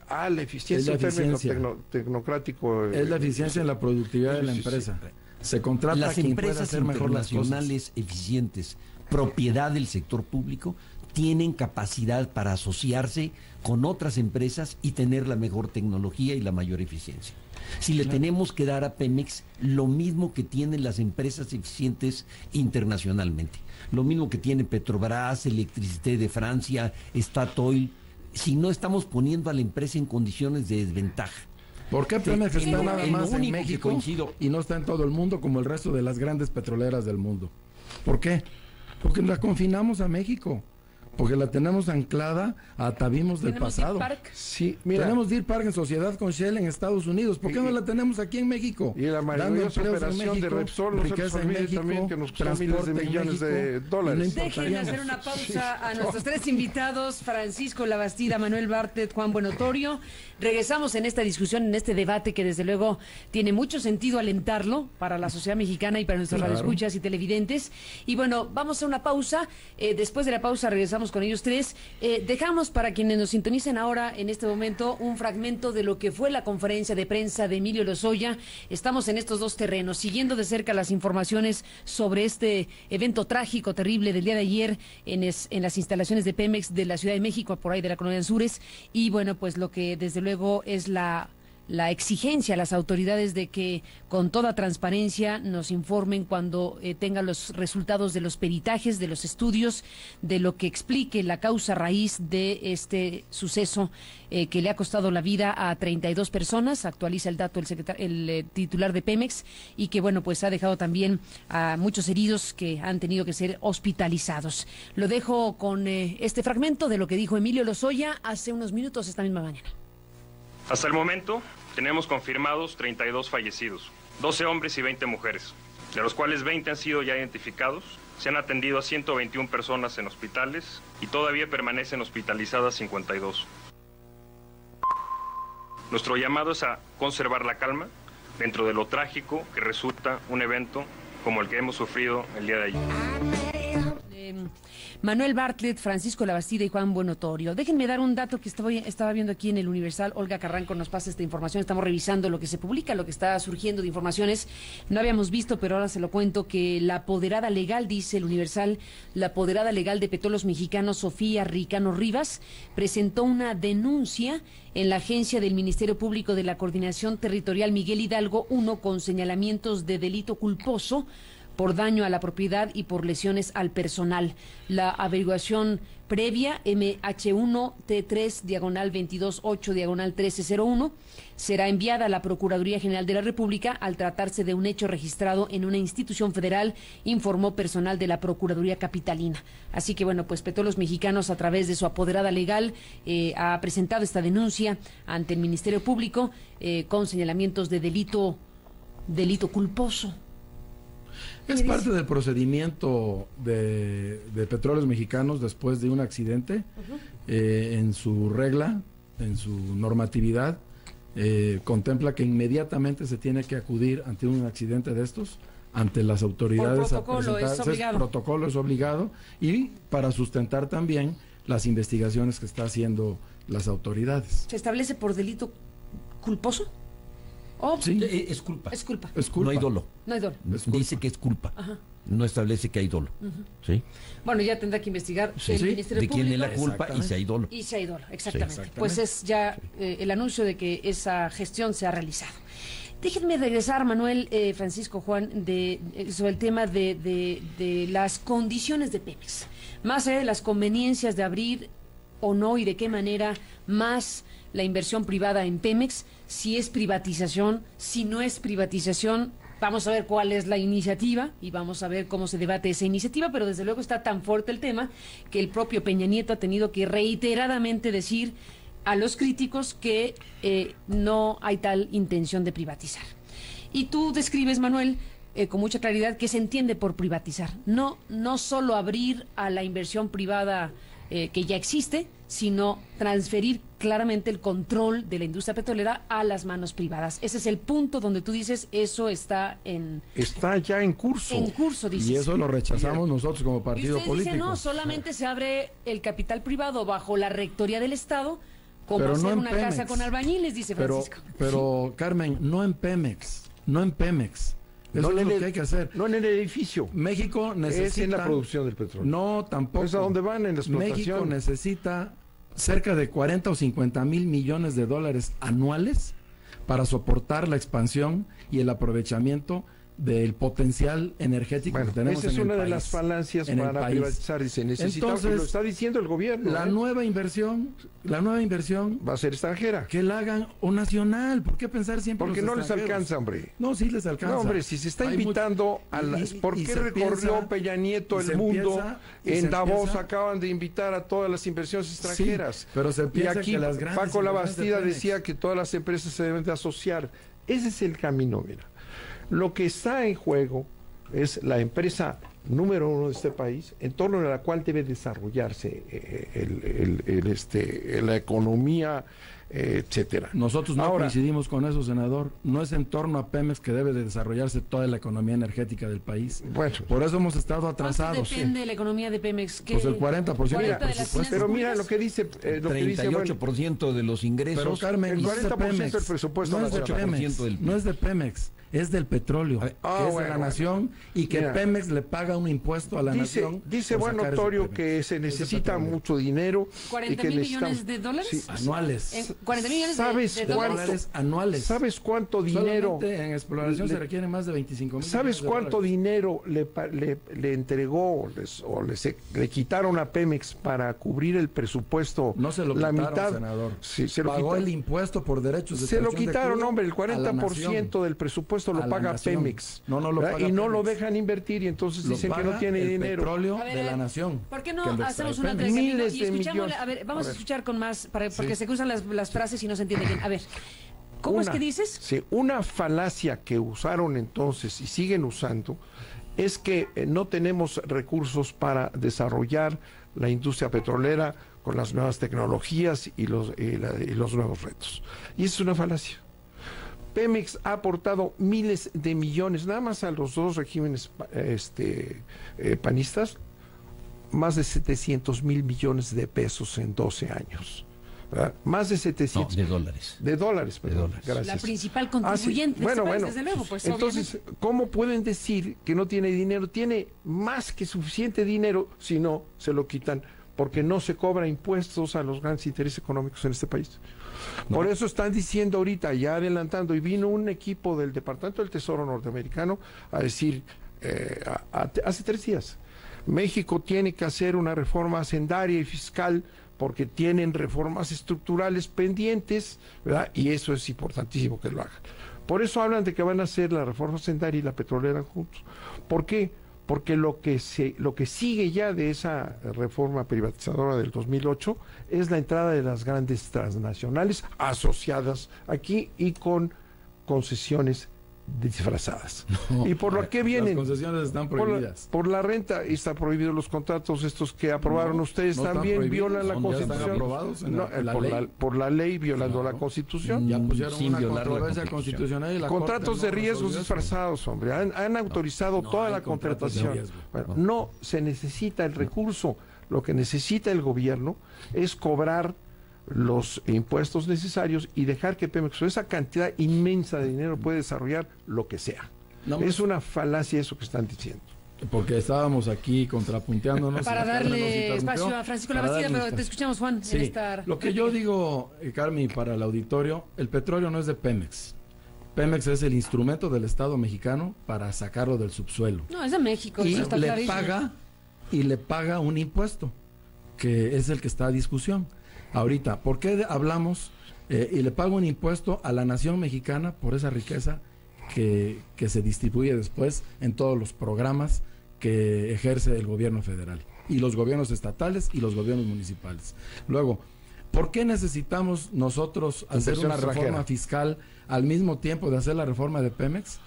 La eficiencia Es la en término eficiencia. tecnocrático. Es la eficiencia en la productividad de la sí, sí. empresa. Se contrata a Las quien pueda empresas hacer mejor las cosas. internacionales eficientes, propiedad del sector público, tienen capacidad para asociarse con otras empresas y tener la mejor tecnología y la mayor eficiencia. Si le tenemos que dar a Pemex lo mismo que tienen las empresas eficientes internacionalmente, lo mismo que tiene Petrobras, Electricité de Francia, Statoil, si no estamos poniendo a la empresa en condiciones de desventaja. ¿Por qué Pemex está nada en lo más en único que México coincido- y no está en todo el mundo como el resto de las grandes petroleras del mundo? ¿Por qué? Porque la confinamos a México. Porque la tenemos anclada a atavismos del Tenemos pasado. Deer Park. Sí, mira. Tenemos Deer Park en sociedad con Shell en Estados Unidos. ¿Por qué no la tenemos aquí en México? Y la Dando maravillosa empleos en operación de México, Repsol, no se nos riqueza en olvide México, también que nos costó miles de transporte en millones de México, dólares. y no Dejen importaríamos. hacer una pausa a nuestros tres invitados, Francisco Labastida, Manuel Bartlett, Juan Buenotorio. Regresamos en esta discusión, en este debate que desde luego tiene mucho sentido alentarlo para la sociedad mexicana y para nuestros Claro. radioescuchas y televidentes. Y bueno, vamos a una pausa. Después de la pausa regresamos con ellos tres. Dejamos para quienes nos sintonicen ahora en este momento un fragmento de lo que fue la conferencia de prensa de Emilio Lozoya. Estamos en estos dos terrenos, siguiendo de cerca las informaciones sobre este evento trágico, terrible del día de ayer en las instalaciones de Pemex de la Ciudad de México, por ahí de la colonia Anzures. Y bueno, pues lo que desde luego es la exigencia a las autoridades de que con toda transparencia nos informen cuando tengan los resultados de los peritajes, de los estudios, de lo que explique la causa raíz de este suceso que le ha costado la vida a 32 personas. Actualiza el dato el titular de Pemex, y que bueno, pues ha dejado también a muchos heridos que han tenido que ser hospitalizados. Lo dejo con este fragmento de lo que dijo Emilio Lozoya hace unos minutos esta misma mañana. Hasta el momento tenemos confirmados 32 fallecidos, 12 hombres y 20 mujeres, de los cuales 20 han sido ya identificados. Se han atendido a 121 personas en hospitales y todavía permanecen hospitalizadas 52. Nuestro llamado es a conservar la calma dentro de lo trágico que resulta un evento como el que hemos sufrido el día de ayer. Manuel Bartlett, Francisco Labastida y Juan Buenotorio. Déjenme dar un dato que estaba viendo aquí en el Universal. Olga Carranco nos pasa esta información. Estamos revisando lo que se publica, lo que está surgiendo de informaciones. No habíamos visto, pero ahora se lo cuento, que la apoderada legal, dice el Universal, la apoderada legal de Petróleos Mexicanos, Sofía Ricano Rivas, presentó una denuncia en la agencia del Ministerio Público de la Coordinación Territorial Miguel Hidalgo 1 con señalamientos de delito culposo por daño a la propiedad y por lesiones al personal. La averiguación previa MH1T3/228/1301 será enviada a la Procuraduría General de la República al tratarse de un hecho registrado en una institución federal, informó personal de la Procuraduría Capitalina. Así que bueno, pues Petróleos Mexicanos, a través de su apoderada legal, ha presentado esta denuncia ante el Ministerio Público con señalamientos de delito culposo. Es parte del procedimiento de Petróleos Mexicanos después de un accidente. En su regla, en su normatividad, contempla que inmediatamente se tiene que acudir ante un accidente de estos, ante las autoridades. Por protocolo, es obligado. Protocolo es obligado, y para sustentar también las investigaciones que está haciendo las autoridades. ¿Se establece por delito culposo? Oh, Sí. Es culpa. es culpa. Es culpa. No hay dolo. No hay dolo. Es culpa. Dice que es culpa. Ajá. No establece que hay dolo. ¿Sí? Bueno, ya tendrá que investigar Sí, el sí, Ministerio de quién es la Público. culpa y si hay dolo. Y si hay dolo, exactamente. exactamente. Pues es ya el anuncio de que esa gestión se ha realizado. Déjenme regresar, Manuel, Francisco, Juan, sobre el tema de las condiciones de Pemex. Más allá de las conveniencias de abrir o no y de qué manera más la inversión privada en Pemex, si es privatización, si no es privatización, Vamos a ver cuál es la iniciativa y vamos a ver cómo se debate esa iniciativa, pero desde luego está tan fuerte el tema que el propio Peña Nieto ha tenido que reiteradamente decir a los críticos que no hay tal intención de privatizar. Y tú describes, Manuel, con mucha claridad que se entiende por privatizar. No solo abrir a la inversión privada que ya existe, sino transferir claramente el control de la industria petrolera a las manos privadas. Ese es el punto donde tú dices, eso está ya en curso. En curso, dices. Y eso lo rechazamos nosotros como partido político. Dicen, no, solamente se abre el capital privado bajo la rectoría del Estado, como pero hacer no una Pemex. casa con albañiles, dice Francisco. Pero Carmen, no en Pemex. Eso No es en lo el- que hay que hacer. No en el edificio. México necesita... Es en la producción del petróleo. No, tampoco. ¿Es a dónde van? En la explotación. México necesita cerca de 40 o 50 mil millones de dólares anuales para soportar la expansión y el aprovechamiento del potencial energético Bueno, que tenemos esa es en el una de país, las falancias en el para país. privatizar. Dice, necesitamos, Entonces, lo está diciendo el gobierno. La nueva inversión va a ser extranjera. que la hagan o nacional. ¿Por qué pensar siempre Porque en no los les extranjeros? alcanza, hombre. No, sí les alcanza. No, hombre, si se está Hay invitando mucho- a las... y- ¿Por y qué se recorrió piensa- Peña Nieto y se el mundo? empieza- y se En Davos empieza- acaban de invitar a todas las inversiones extranjeras. Sí, pero se y piensa aquí que las grandes Paco inversiones de Labastida Pemex- decía que todas las empresas se deben de asociar. Ese es el camino, mira. Lo que está en juego es la empresa número 1 de este país, en torno a la cual debe desarrollarse la economía, etcétera. Nosotros no Ahora, coincidimos con eso, senador. No es en torno a Pemex que debe de desarrollarse toda la economía energética del país. Bueno, Por eso hemos estado ¿Cuánto atrasados. depende de la economía de Pemex? ¿Qué? Pues el 40% Mira, del de las presupuesto. pero finanzas mira públicas. lo que dice, lo que dice, bueno, 38% de los ingresos. Pero Carmen, el no es de 40% Pemex. del presupuesto no es de nacional. Pemex, 40% del PIB. no es de Pemex, es del petróleo, que es de bueno, la bueno. nación y que Mira. Pemex le paga un impuesto a la nación. dice por buen sacar ese notorio Pemex, que se ese necesita petróleo. mucho dinero. 40 y que mil necesitamos- millones de dólares. Sí. Anuales. 40 millones ¿Sabes de cuánto? dólares. Anuales. ¿Sabes cuánto dinero? Solamente en exploración le- se requieren más de 25 mil. ¿Sabes cuánto dinero le entregó le quitaron a Pemex para cubrir el presupuesto? No se lo la quitaron, mitad. senador. Sí, se lo Pagó quitaron. el impuesto por derechos de Se lo extracción de quitaron, crudo hombre, el a la 40% nación. del presupuesto lo A la paga nación. Pemex. No, no lo ¿verdad? paga Y no lo Pemex. dejan invertir y entonces Lo dicen que no paga tiene el dinero. petróleo A ver, de a la ver, nación. ¿Por qué que no lo hacemos extrae una Pemex. Miles y de escuchamos? millones. A ver, vamos A a ver. escuchar con más, porque Sí. se cruzan las frases y no se entiende bien. A ver, ¿cómo es Una- que dices? Sí, una falacia que usaron entonces y siguen usando es que no tenemos recursos para desarrollar la industria petrolera con las nuevas tecnologías y los nuevos retos. Y es una falacia. Pemex ha aportado miles de millones, nada más a los dos regímenes panistas, más de 700 mil millones de pesos en 12 años. ¿Verdad? Más de No, 700 de dólares. de dólares, perdón. dólares. Gracias. La principal Ah, sí. contribuyente de Bueno, este país, bueno. desde luego, pues Entonces, obviamente. ¿cómo pueden decir que no tiene dinero? Tiene más que suficiente dinero, si no, se lo quitan, porque no se cobra impuestos a los grandes intereses económicos en este país. Por eso están diciendo ahorita, ya adelantando, y vino un equipo del Departamento del Tesoro norteamericano a decir, hace 3 días, México tiene que hacer una reforma hacendaria y fiscal porque tienen reformas estructurales pendientes, ¿verdad? Y eso es importantísimo que lo hagan. Por eso hablan de que van a hacer la reforma hacendaria y la petrolera juntos. ¿Por qué? Porque lo que sigue ya de esa reforma privatizadora del 2008 es la entrada de las grandes transnacionales asociadas aquí y con concesiones disfrazadas. No, ¿Y por lo que vienen? Las concesiones están Por prohibidas. por la renta, está prohibido los contratos estos que aprobaron No, ustedes no están también prohibidos, violan la ya están Constitución. aprobados en No, la por, ley. por la ley violando Claro. la Constitución. Ya pusieron sin una violar la controversia Constitución. constitucional y la Contratos Corte de no riesgos resolvió eso. disfrazados, hombre. Han autorizado no toda hay la contratos de contratación. riesgo. Bueno, no se necesita el recurso. Lo que necesita el gobierno es cobrar los impuestos necesarios y dejar que Pemex, con esa cantidad inmensa de dinero, puede desarrollar lo que sea. No, Es una falacia eso que están diciendo. Porque estábamos aquí contrapunteándonos. Para y la Carmen nos darle interrumpió. espacio a Francisco Para Labastida, darle pero te espacio. escuchamos, Juan, Sí, en esta lo que yo digo, Carmen, para el auditorio, el petróleo no es de Pemex. Pemex es el instrumento del Estado mexicano para sacarlo del subsuelo. No, es de México, Y eso está le clarísimo. paga un impuesto, que es el que está a discusión. Ahorita, ¿por qué hablamos y le paga un impuesto a la nación mexicana por esa riqueza que se distribuye después en todos los programas que ejerce el gobierno federal y los gobiernos estatales y los gobiernos municipales. Luego, ¿por qué necesitamos nosotros hacer una reforma fiscal al mismo tiempo de hacer la reforma de Pemex?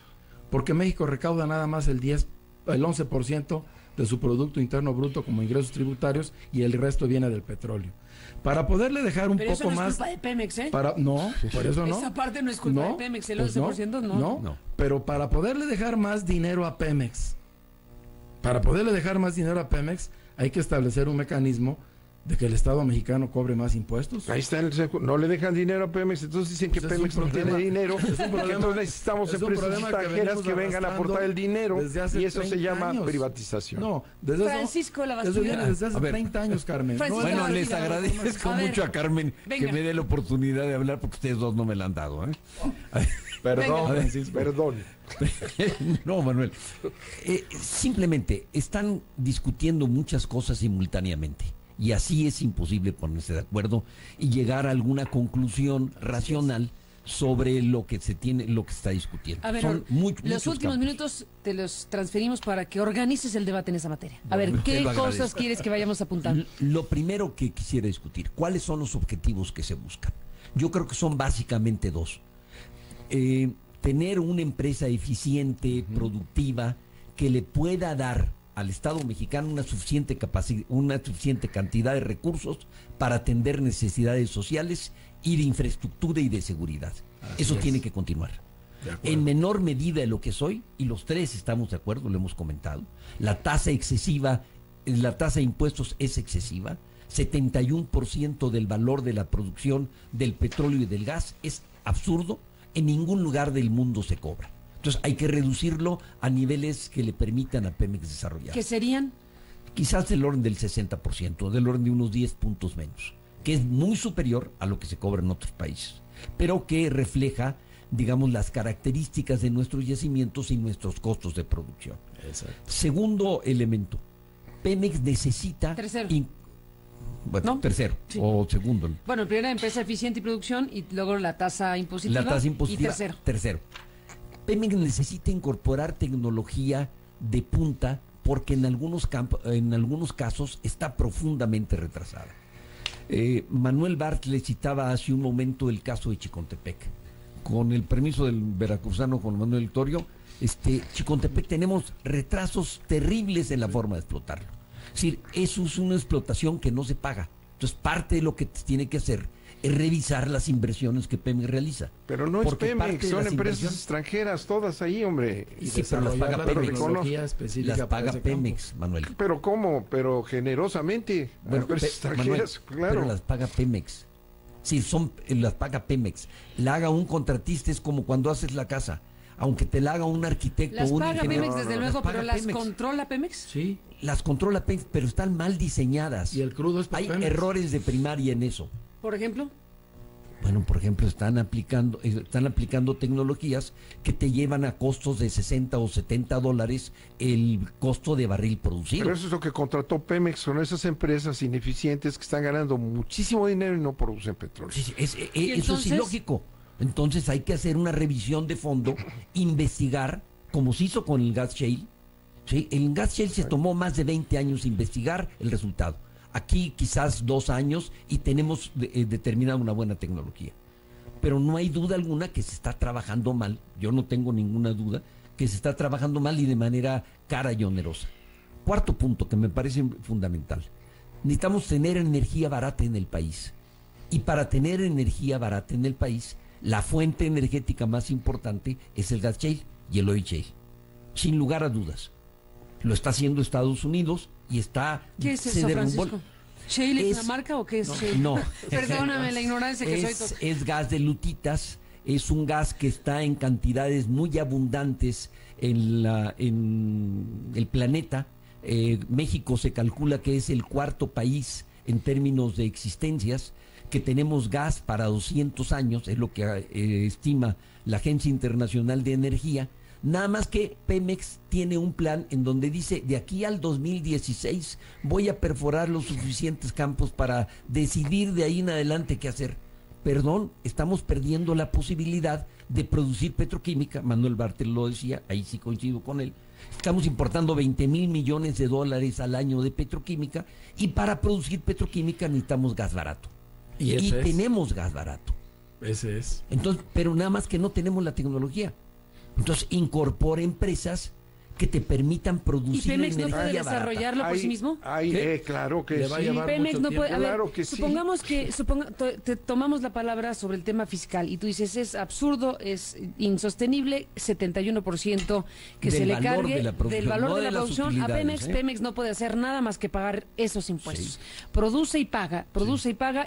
Porque México recauda nada más el 11% de su Producto Interno Bruto como ingresos tributarios y el resto viene del petróleo. Para poderle dejar un pero poco eso no más... es culpa de Pemex, ¿eh? No, por eso no. Esa parte no es culpa de Pemex, el 11% no. Pero para poderle dejar más dinero a Pemex, hay que establecer un mecanismo de que el Estado mexicano cobre más impuestos. Ahí está, no le dejan dinero a Pemex, entonces dicen que Pemex no tiene dinero, entonces necesitamos empresas extranjeras que vengan a aportar el dinero y eso se llama privatización. No, Francisco de la Bastida. Desde hace 30 años, Carmen. Bueno, les agradezco mucho a Carmen que me dé la oportunidad de hablar porque ustedes dos no me la han dado, ¿eh? Perdón, Francisco. Perdón. No, Manuel. Simplemente están discutiendo muchas cosas simultáneamente. Y así es imposible ponerse de acuerdo y llegar a alguna conclusión racional sobre lo que se está discutiendo. A ver, los últimos minutos te los transferimos para que organices el debate en esa materia. A ver, ¿qué cosas quieres que vayamos apuntando? Lo primero que quisiera discutir, ¿cuáles son los objetivos que se buscan? Yo creo que son básicamente dos. Tener una empresa eficiente, productiva, que le pueda dar al Estado mexicano una suficiente cantidad de recursos para atender necesidades sociales y de infraestructura y de seguridad. Eso tiene que continuar. En menor medida de lo que soy, y los tres estamos de acuerdo, lo hemos comentado, la tasa de impuestos es excesiva, 71% del valor de la producción del petróleo y del gas es absurdo, en ningún lugar del mundo se cobra. Entonces hay que reducirlo a niveles que le permitan a Pemex desarrollar. ¿Qué serían? Quizás del orden del 60%, del orden de unos 10 puntos menos, que es muy superior a lo que se cobra en otros países, pero que refleja, digamos, las características de nuestros yacimientos y nuestros costos de producción. Exacto. Segundo elemento, Pemex necesita... Tercero. Tercero o segundo. Bueno, primero empresa eficiente y producción y luego la tasa impositiva. Y tercero. Pemex necesita incorporar tecnología de punta porque en algunos casos está profundamente retrasada. Manuel Barth le citaba hace un momento el caso de Chicontepec. Con el permiso del veracruzano Juan Manuel Victorio, Chicontepec tenemos retrasos terribles en la forma de explotarlo. Es decir, eso es una explotación que no se paga. Entonces, parte de lo que tiene que hacer es revisar las inversiones que Pemex realiza. Pero no es Pemex, son empresas extranjeras, todas ahí, hombre. Sí, pero las paga Pemex. Las paga Pemex, Manuel. ¿Pero cómo? Pero generosamente. Bueno, empresas extranjeras, Manuel, claro. Pero las paga Pemex. Sí, las paga Pemex. La haga un contratista, es como cuando haces la casa. Aunque te la haga un arquitecto. Las un paga ingeniero, Pemex, desde luego, pero ¿las controla Pemex? Sí. Las controla Pemex, pero están mal diseñadas. Y el crudo es Hay Pemex. Errores de primaria en eso. ¿Por ejemplo? Bueno, por ejemplo, están aplicando tecnologías que te llevan a costos de 60 o 70 dólares el costo de barril producido. Pero eso es lo que contrató Pemex, son esas empresas ineficientes que están ganando muchísimo dinero y no producen petróleo. Sí, eso es ilógico. Entonces hay que hacer una revisión de fondo, investigar, como se hizo con el gas shale. ¿Sí? El gas shale se tomó más de 20 años investigar el resultado. Aquí quizás 2 años y tenemos determinada una buena tecnología. Pero no hay duda alguna que se está trabajando mal. Yo no tengo ninguna duda que se está trabajando mal y de manera cara y onerosa. Cuarto punto que me parece fundamental. Necesitamos tener energía barata en el país. Y para tener energía barata en el país, la fuente energética más importante es el gas shale y el oil shale. Sin lugar a dudas. Lo está haciendo Estados Unidos y está... ¿Qué es eso, Francisco? ¿Shale es una marca o qué es shale? No. Perdóname la ignorancia que soy. Es gas de lutitas, es un gas que está en cantidades muy abundantes en el planeta. México se calcula que es el 4º país en términos de existencias, que tenemos gas para 200 años, es lo que estima la Agencia Internacional de Energía. Nada más que Pemex tiene un plan en donde dice, de aquí al 2016 voy a perforar los suficientes campos para decidir de ahí en adelante qué hacer. perdón, estamos perdiendo la posibilidad de producir petroquímica. Manuel Bartel lo decía, ahí sí coincido con él. Estamos importando 20,000 millones de dólares al año de petroquímica, y para producir petroquímica necesitamos gas barato. Y tenemos gas barato. Ese es. Entonces, pero nada más que no tenemos la tecnología. Entonces, incorpora empresas que te permitan producir ¿Y Pemex no puede energía desarrollarlo por sí mismo? Claro que Le va a llevar Pemex mucho no puede, a ver, Claro que sí. supongamos que te tomamos la palabra sobre el tema fiscal y tú dices es absurdo, es insostenible, 71% que Del se le valor cargue de la producción, del valor no de de la las producción a utilidades, Pemex. Pemex no puede hacer nada más que pagar esos impuestos. Produce y paga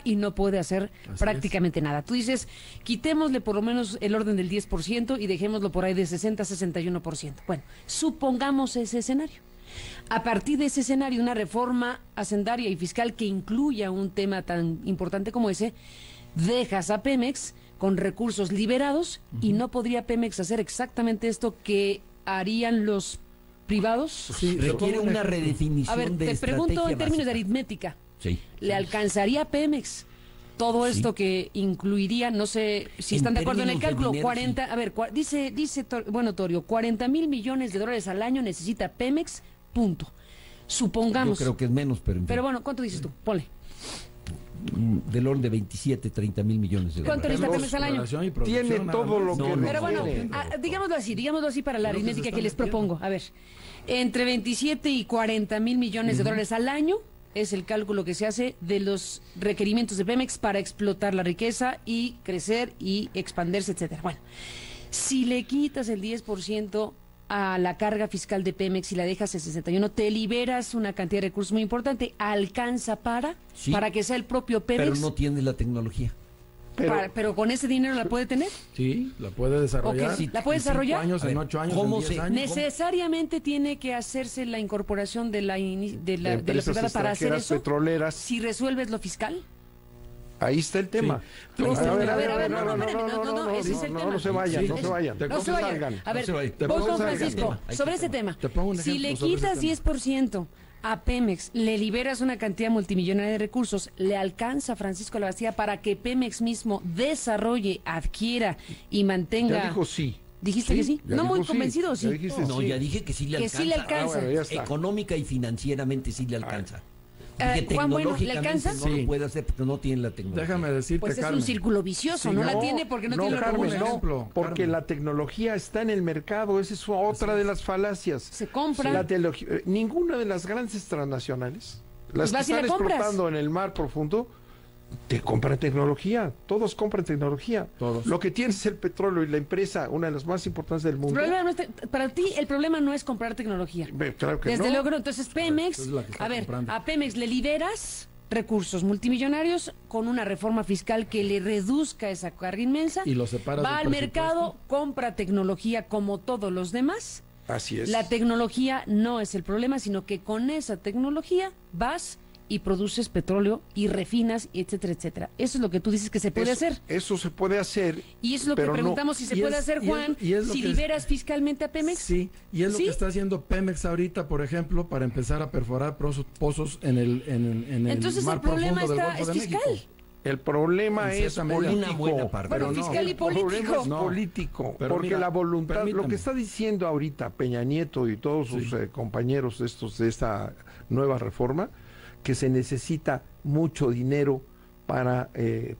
y no puede hacer prácticamente nada. Tú dices, quitémosle por lo menos el orden del 10% y dejémoslo por ahí de 60-61%. Bueno, supongamos ese escenario. A partir de ese escenario, una reforma hacendaria y fiscal que incluya un tema tan importante como ese, dejas a Pemex con recursos liberados y no podría Pemex hacer exactamente esto que harían los privados. Sí, requiere una redefinición. A ver, de te pregunto en términos de básica. aritmética. Sí. ¿Le alcanzaría a Pemex todo esto que incluiría, no sé si están de acuerdo en el términos de cálculo, dinero, 40, a ver, dice Torio, 40,000 millones de dólares al año necesita Pemex, punto. Supongamos. Yo creo que es menos, pero... Pero bueno, ¿cuánto dices tú? Ponle. Del orden de 27-30 mil millones de ¿Cuánto dólares. necesita Pemex al año? Tiene todo lo que Pero bueno, digámoslo así para la aritmética que les propongo. A ver, entre 27 y 40 mil millones de dólares al año es el cálculo que se hace de los requerimientos de Pemex para explotar la riqueza y crecer y expandirse, etcétera. Bueno, si le quitas el 10% a la carga fiscal de Pemex y la dejas en 61, te liberas una cantidad de recursos muy importante. ¿Alcanza para que sea el propio Pemex? Pero no tiene la tecnología. Pero con ese dinero la puede tener. Sí, la puede desarrollar. Okay, ¿la puede desarrollar? En 5 años, en 8 años, en 10 años. Necesariamente tiene que hacerse la incorporación de la privada para hacer eso. Petroleras. Si resuelves lo fiscal. Ahí está el tema. Sí. No se vayan. A ver, voy con Francisco sobre ese tema. Si le quitas 10% a Pemex, le liberas una cantidad multimillonaria de recursos, ¿le alcanza, Francisco Labastida, para que Pemex mismo desarrolle, adquiera y mantenga? Ya dijo sí. ¿Dijiste que sí? No muy convencido, sí. No, ya dije que sí le alcanza. Que sí le alcanza. Económica y financieramente sí le alcanza. Juan Bueno, ¿le alcanza? No lo puede hacer porque no tiene la tecnología. Déjame decirte, pues es Carmen, un círculo vicioso, no la tiene porque no tiene los Carmen, recursos. no, porque la tecnología está en el mercado, esa es otra de las falacias. Se compra. Ninguna de las grandes transnacionales, las Pues que están explotando en el mar profundo, te compran tecnología, todos compran tecnología. Todos. Lo que tienes es el petróleo y la empresa, una de las más importantes del mundo. Para ti el problema no es comprar tecnología. Claro que Desde no. luego, entonces Pemex, a ver, a Pemex le liberas recursos multimillonarios con una reforma fiscal que le reduzca esa carga inmensa. Y lo separas va del al mercado, presupuesto. compra tecnología como todos los demás. Así es. La tecnología no es el problema, sino que con esa tecnología vas y produces petróleo y refinas, etcétera, etcétera. Eso es lo que tú dices que se puede hacer. Eso se puede hacer. Y eso es lo que preguntamos si se puede hacer, Juan, si liberas fiscalmente a Pemex. Sí, y es lo que está haciendo Pemex ahorita, por ejemplo, para empezar a perforar pozos en el Entonces mar el problema profundo del es Golfo de fiscal. México. El problema es político. Una buena parte. Bueno, fiscal y político. El problema es político, Pero porque mira, la voluntad, permítame. lo que está diciendo ahorita Peña Nieto y todos sus compañeros de esta nueva reforma, que se necesita mucho dinero para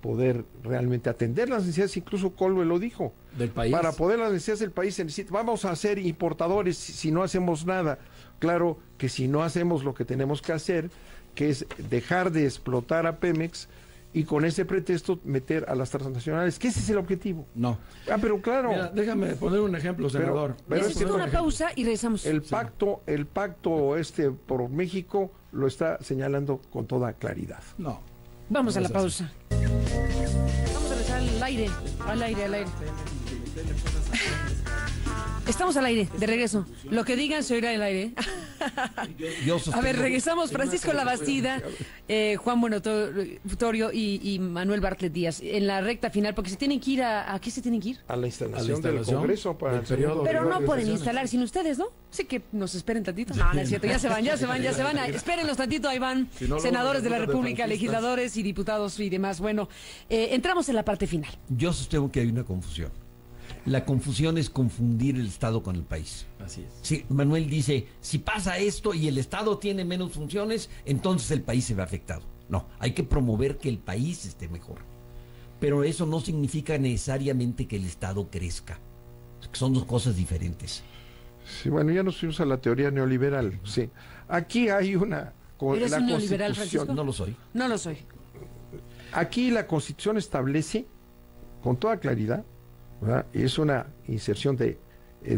poder realmente atender las necesidades, incluso Colbe lo dijo. Del país. Para poder las necesidades del país se necesita, vamos a ser importadores si no hacemos nada. Claro que si no hacemos lo que tenemos que hacer, que es dejar de explotar a Pemex y con ese pretexto meter a las transnacionales, que ese es el objetivo. No. Pero claro. Mira, déjame poner un ejemplo, senador. Necesito una pausa y regresamos. El pacto por México lo está señalando con toda claridad. No. Vamos a la pausa. Vamos a regresar al aire. Estamos al aire, de regreso. Lo que digan se oirá al aire. A ver, regresamos. Francisco Labastida, Juan Buenotorio y Manuel Bartlett Díaz en la recta final, porque se tienen que ir ¿a qué se tienen que ir? A la instalación del Congreso para el periodo. Pero no pueden instalar sin ustedes, ¿no? Sí que nos esperen tantito. No, no es cierto, ya se van. Espérenlos tantito, ahí van Si no, senadores de la luego República, de legisladores y diputados y demás. Bueno, entramos en la parte final. Yo sostengo que hay una confusión. La confusión es confundir el Estado con el país. Así es. Sí, Manuel dice, si pasa esto y el Estado tiene menos funciones, entonces el país se ve afectado. No, hay que promover que el país esté mejor. Pero eso no significa necesariamente que el Estado crezca. Son dos cosas diferentes. Sí, bueno, ya nos fuimos a la teoría neoliberal. Sí. Aquí hay una... ¿Eres un neoliberal, Constitución, Francisco? No lo soy. No lo soy. Aquí la Constitución establece con toda claridad, ¿verdad? Es una inserción de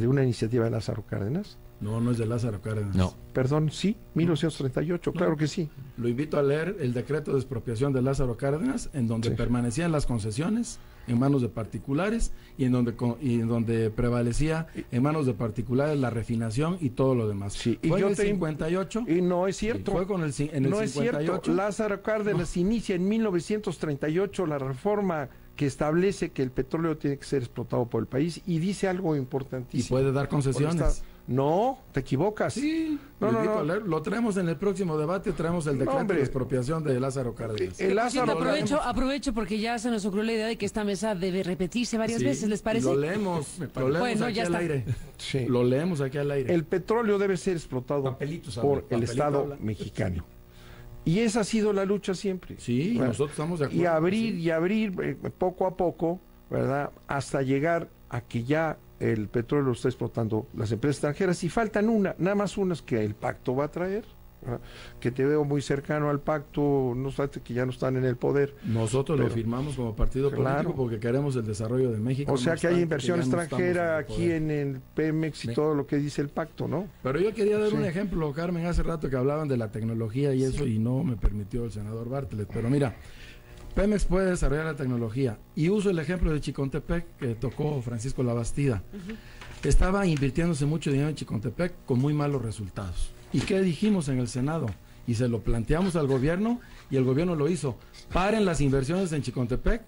una iniciativa de Lázaro Cárdenas. No, no es de Lázaro Cárdenas. No. Perdón, sí, 1938, claro que sí. Lo invito a leer el decreto de expropiación de Lázaro Cárdenas, en donde Sí. permanecían las concesiones en manos de particulares y en donde prevalecía en manos de particulares la refinación y todo lo demás. Sí, y Fue yo en el te- 58. Y no es cierto. Fue en el No es 58. cierto. Lázaro Cárdenas inicia en 1938 la reforma que establece que el petróleo tiene que ser explotado por el país y dice algo Y importantísimo. puede dar concesiones. No, te equivocas. Sí, No, lo no, invito no. a leer. Lo traemos en el próximo debate, traemos el decreto hombre. de expropiación de Lázaro Cárdenas. El Lázaro Aprovecho porque ya se nos ocurrió la idea de que esta mesa debe repetirse varias Sí, veces, ¿les parece? Lo leemos Bueno, aquí ya al está. aire. Sí. Lo leemos aquí al aire. El petróleo debe ser explotado Papelitos habla, por el papelito Estado habla. mexicano. Y esa ha sido la lucha siempre. Sí, ¿verdad? nosotros estamos de acuerdo. Y abrir sí. y abrir poco a poco, ¿verdad? Hasta llegar a que ya el petróleo lo está explotando las empresas extranjeras y faltan nada más unas que el pacto va a traer, ¿verdad? Que te veo muy cercano al pacto, no obstante que ya no están en el poder. Nosotros lo Pero- firmamos como partido Claro. político porque queremos el desarrollo de México. O sea no que hay obstante inversión ya no estamos extranjera en el aquí poder. en el Pemex y Sí. todo lo que dice el pacto, ¿no? Pero yo quería dar Sí. un ejemplo, Carmen, hace rato que hablaban de la tecnología y eso y no me permitió el senador Bartlett. Pero mira, Pemex puede desarrollar la tecnología y uso el ejemplo de Chicontepec que tocó Francisco Labastida. Estaba invirtiéndose mucho dinero en Chicontepec con muy malos resultados. ¿Y qué dijimos en el Senado? Y se lo planteamos al gobierno y el gobierno lo hizo. Paren las inversiones en Chicontepec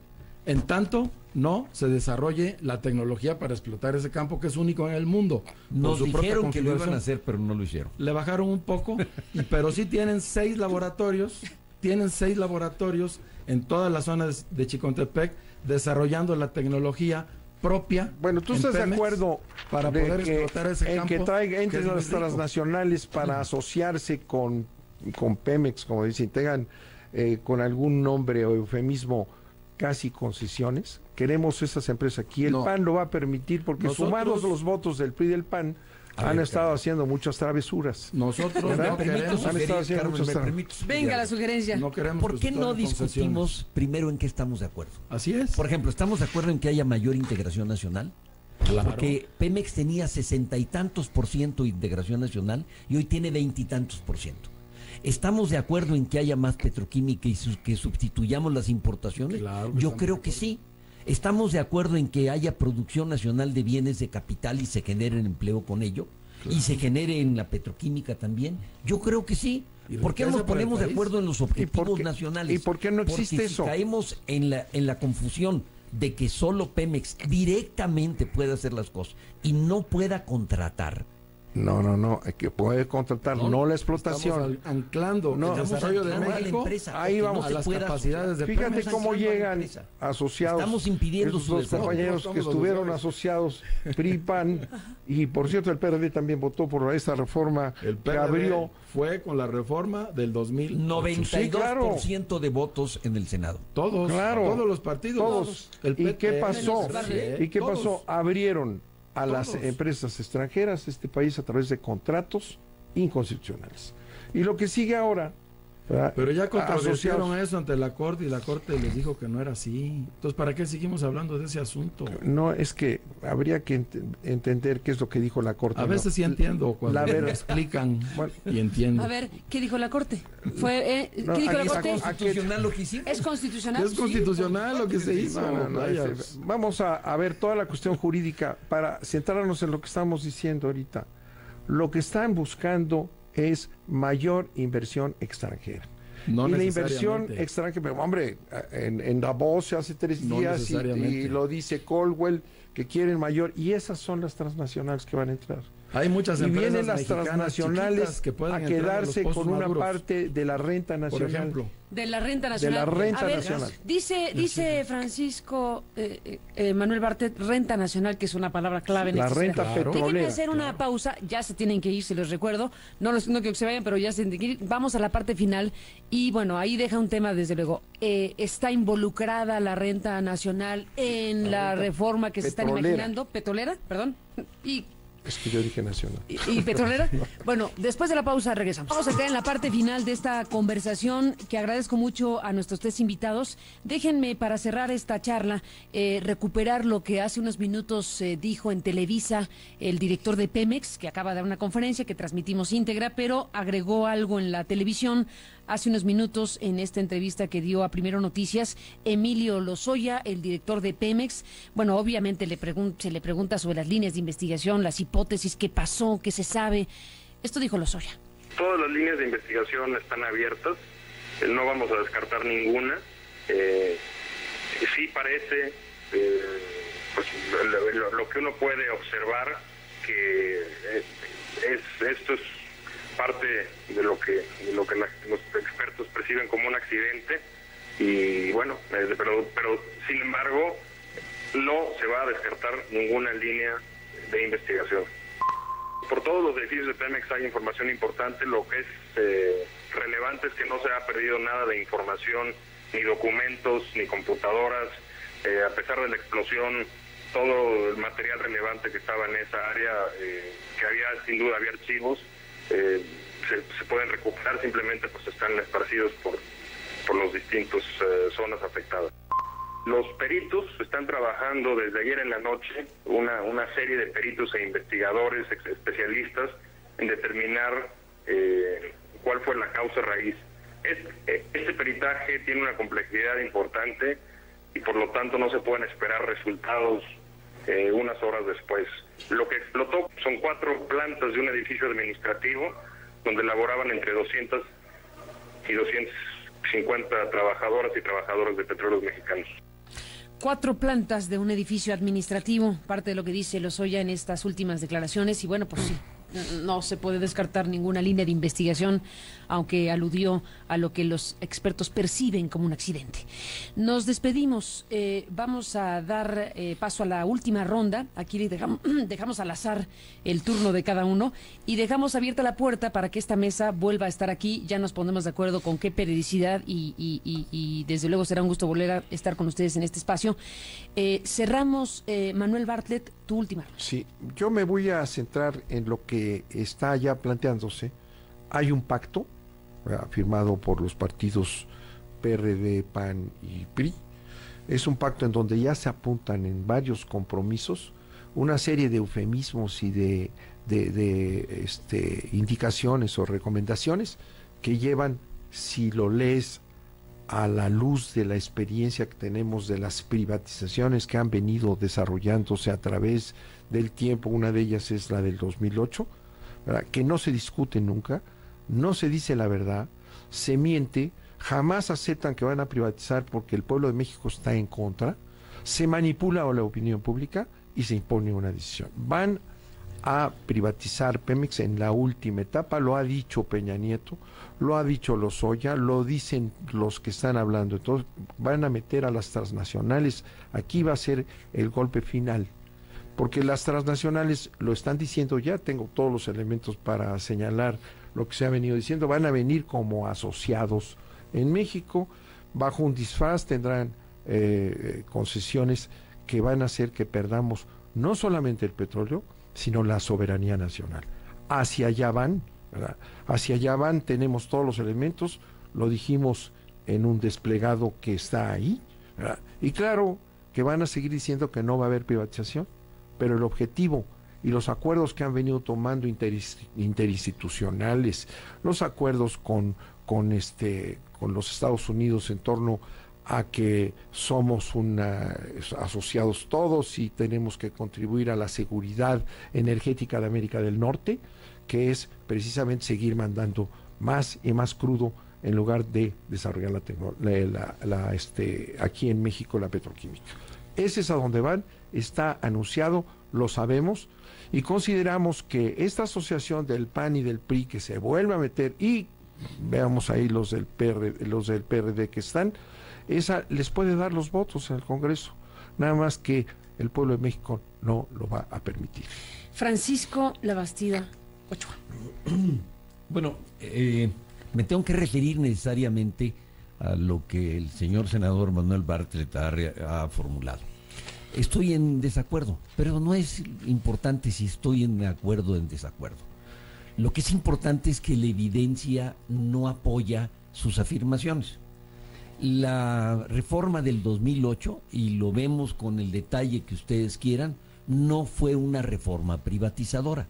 en tanto no se desarrolle la tecnología para explotar ese campo que es único en el mundo. por Nos su propia dijeron que lo iban configuración. a hacer, pero no lo hicieron. Le bajaron un poco, pero sí tienen 6 laboratorios, en todas las zonas de Chicontepec desarrollando la tecnología propia. Bueno, ¿tú en estás de Pemex acuerdo para de poder explotar ese en campo? que entren es muy las rico? transnacionales para asociarse con Pemex, como dicen, tengan con algún nombre o eufemismo casi concesiones? Queremos esas empresas aquí. El No. PAN lo va a permitir porque Nosotros- sumados los votos del PRI y del PAN han estado haciendo muchas travesuras. Nosotros ¿Verdad? no Me permito queremos, sugerir, estado haciendo Carmen, muchos me trabajos. permito sugerir Venga la algo. sugerencia. no queremos ¿Por qué no concesiones. discutimos primero en qué estamos de acuerdo? Así es. Por ejemplo, ¿estamos de acuerdo en que haya mayor integración nacional? Claro. Porque Pemex tenía 60 y tantos % de integración nacional y hoy tiene 20 y tantos %. ¿Estamos de acuerdo en que haya más petroquímica y que sustituyamos las importaciones? Claro que Yo estamos creo de que acuerdo. sí. ¿Estamos de acuerdo en que haya producción nacional de bienes de capital y se genere empleo con ello? ¿Y se genere en la petroquímica también? Yo creo que sí. Y ¿Por qué riqueza nos para el ponemos de país. acuerdo en los objetivos nacionales? ¿Y por qué no existe Porque si eso? caemos en la confusión de que solo Pemex directamente puede hacer las cosas y no pueda contratar. No, hay que puede contratar, no la explotación. Estamos anclando No, el Estamos desarrollo de anclando a la México empresa, ahí porque vamos, no a se las puede capacidades de Fíjate Pemex. cómo Estamos llegan anclando a la asociados. Estamos impidiendo esos su dos desarrollo. compañeros Somos que los estuvieron deudores. asociados, PRI, PAN, y por cierto el PRD también votó por esta reforma El que PRD abrió. fue con la reforma del 2000. 92% de votos en el Senado. Todos, Claro, todos los partidos. todos. El ¿Y qué PT, pasó? el ¿Y qué todos. pasó? Abrieron a las Todos. empresas extranjeras este país a través de contratos inconstitucionales. Y lo que sigue ahora, ¿verdad? Pero ya controvertieron Asociados. eso ante la Corte y la Corte les dijo que no era así. Entonces, ¿para qué seguimos hablando de ese asunto? No, es que habría que entender qué es lo que dijo la Corte. A ¿no? veces sí entiendo cuando La me verdad. explican Bueno, y entiendo. A ver, ¿qué dijo la Corte? ¿Qué No, dijo la aquí Corte? está ¿Constitucional lo que hicimos? ¿Es constitucional? Es constitucional lo que se hizo. No, Vaya. vamos a ver toda la cuestión jurídica para centrarnos en lo que estamos diciendo ahorita. Lo que están buscando es mayor inversión extranjera. No y la necesariamente. inversión extranjera, hombre, en Davos hace 3 No días y necesariamente. lo dice Caldwell, que quieren mayor, y esas son las transnacionales que van a entrar. Hay muchas Y empresas vienen las mexicanas transnacionales chiquitas que pueden a entrar a los quedarse pozos con una maduros. parte de la renta Por nacional. ejemplo, De la renta nacional. De la renta A ver, nacional. Dice Francisco Manuel Bartlett, renta nacional, que es una palabra clave en La esta renta escena. petrolera. Déjenme hacer una pausa, ya se tienen que ir, se los recuerdo. No quiero que se vayan, pero ya se tienen que ir. Vamos a la parte final. Y bueno, ahí deja un tema, desde luego. ¿Está involucrada la renta nacional en la reforma que se están petrolera. imaginando? ¿Petrolera? Perdón. Y Es que yo dije nacional. ¿Y petrolera? Bueno, después de la pausa regresamos. Vamos a quedar en la parte final de esta conversación, que agradezco mucho a nuestros 3 invitados. Déjenme, para cerrar esta charla, recuperar lo que hace unos minutos dijo en Televisa el director de Pemex, que acaba de dar una conferencia que transmitimos íntegra, pero agregó algo en la televisión hace unos minutos en esta entrevista que dio a Primero Noticias Emilio Lozoya, el director de Pemex. Bueno, obviamente se le pregunta sobre las líneas de investigación, las hipótesis, qué pasó, qué se sabe. Esto dijo Lozoya. Todas las líneas de investigación están abiertas, no vamos a descartar ninguna. Sí parece, pues, lo que uno puede observar, que esto es parte de lo que los expertos perciben como un accidente, y bueno, pero sin embargo no se va a descartar ninguna línea de investigación. Por todos los edificios de Pemex hay información importante. Lo que es relevante es que no se ha perdido nada de información, ni documentos, ni computadoras. A pesar de la explosión, todo el material relevante que estaba en esa área, que sin duda había archivos, se pueden recuperar, simplemente pues están esparcidos por los distintos zonas afectadas. Los peritos están trabajando desde ayer en la noche, una serie de peritos e investigadores, especialistas, en determinar cuál fue la causa raíz. Este peritaje tiene una complejidad importante y por lo tanto no se pueden esperar resultados unas horas después. Lo que explotó son 4 plantas de un edificio administrativo donde laboraban entre 200 y 250 trabajadoras y trabajadores de Petróleos Mexicanos. 4 plantas de un edificio administrativo, parte de lo que dice Lozoya en estas últimas declaraciones. Y bueno, pues sí, no se puede descartar ninguna línea de investigación, aunque aludió a lo que los expertos perciben como un accidente. Nos despedimos, vamos a dar paso a la última ronda. Aquí dejamos al azar el turno de cada uno y dejamos abierta la puerta para que esta mesa vuelva a estar aquí. Ya nos ponemos de acuerdo con qué periodicidad y desde luego será un gusto volver a estar con ustedes en este espacio. Cerramos, Manuel Bartlett, tu última ronda. Sí, yo me voy a centrar en lo que está ya planteándose. Hay un pacto firmado por los partidos PRD, PAN y PRI. Es un pacto en donde ya se apuntan en varios compromisos una serie de eufemismos y de indicaciones o recomendaciones que llevan, si lo lees a la luz de la experiencia que tenemos de las privatizaciones que han venido desarrollándose a través del tiempo, una de ellas es la del 2008, ¿verdad?, que no se discute nunca, no se dice la verdad, se miente, jamás aceptan que van a privatizar porque el pueblo de México está en contra, se manipula a la opinión pública y se impone una decisión. Van a privatizar Pemex en la última etapa, lo ha dicho Peña Nieto, lo ha dicho Lozoya, lo dicen los que están hablando. Entonces van a meter a las transnacionales, aquí va a ser el golpe final, porque las transnacionales lo están diciendo ya, tengo todos los elementos para señalar lo que se ha venido diciendo, van a venir como asociados en México, bajo un disfraz tendrán concesiones que van a hacer que perdamos no solamente el petróleo, sino la soberanía nacional. Hacia allá van, ¿verdad? Hacia allá van, tenemos todos los elementos, lo dijimos en un desplegado que está ahí, ¿verdad? Y claro que van a seguir diciendo que no va a haber privatización, pero el objetivo y los acuerdos que han venido tomando interinstitucionales, los acuerdos con los Estados Unidos en torno a que somos asociados todos y tenemos que contribuir a la seguridad energética de América del Norte, que es precisamente seguir mandando más y más crudo en lugar de desarrollar aquí en México la petroquímica. Ese es a donde van, está anunciado, lo sabemos, y consideramos que esta asociación del PAN y del PRI que se vuelve a meter, y veamos ahí los del PRD que están, esa les puede dar los votos en el Congreso, nada más que el pueblo de México no lo va a permitir. Francisco Labastida Ochoa. Bueno, me tengo que referir necesariamente a lo que el señor senador Manuel Bartlett ha formulado. Estoy en desacuerdo, pero no es importante si estoy en acuerdo o en desacuerdo. Lo que es importante es que la evidencia no apoya sus afirmaciones. La reforma del 2008, y lo vemos con el detalle que ustedes quieran, no fue una reforma privatizadora.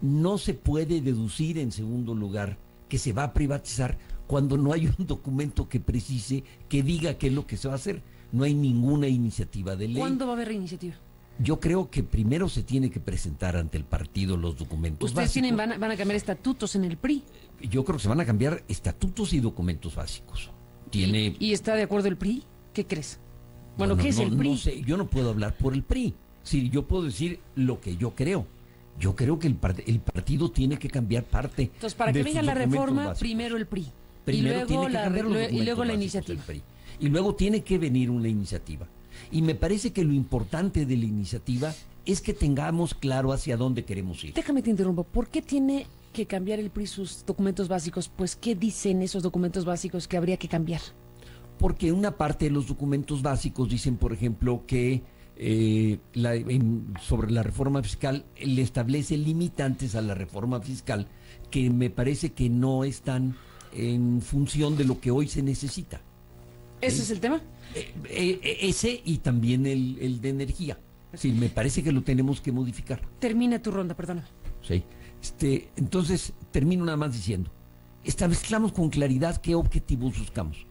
No se puede deducir, en segundo lugar, que se va a privatizar cuando no hay un documento que precise, que diga qué es lo que se va a hacer. No hay ninguna iniciativa de ley. ¿Cuándo va a haber iniciativa? Yo creo que primero se tiene que presentar ante el partido los documentos ¿Ustedes básicos. van a cambiar estatutos en el PRI? Yo creo que se van a cambiar estatutos y documentos básicos. ¿Y está de acuerdo el PRI? ¿Qué crees? Bueno, ¿qué es el PRI? No sé, yo no puedo hablar por el PRI. Sí, yo puedo decir lo que yo creo. Yo creo que el partido tiene que cambiar parte. Entonces, para que venga la reforma, básicos. Primero el PRI. Primero y luego la iniciativa. Y luego tiene que venir una iniciativa. Y me parece que lo importante de la iniciativa es que tengamos claro hacia dónde queremos ir. Déjame te interrumpo. ¿Por qué tiene que cambiar el PRI sus documentos básicos? Pues, ¿qué dicen esos documentos básicos que habría que cambiar? Porque una parte de los documentos básicos dicen, por ejemplo, que sobre la reforma fiscal le establece limitantes a la reforma fiscal que me parece que no están en función de lo que hoy se necesita. ¿Ese es el tema? Ese y también el de energía. Sí, me parece que lo tenemos que modificar. Termina tu ronda, perdóname. Sí. Entonces, termino nada más diciendo, establezcamos con claridad qué objetivos buscamos,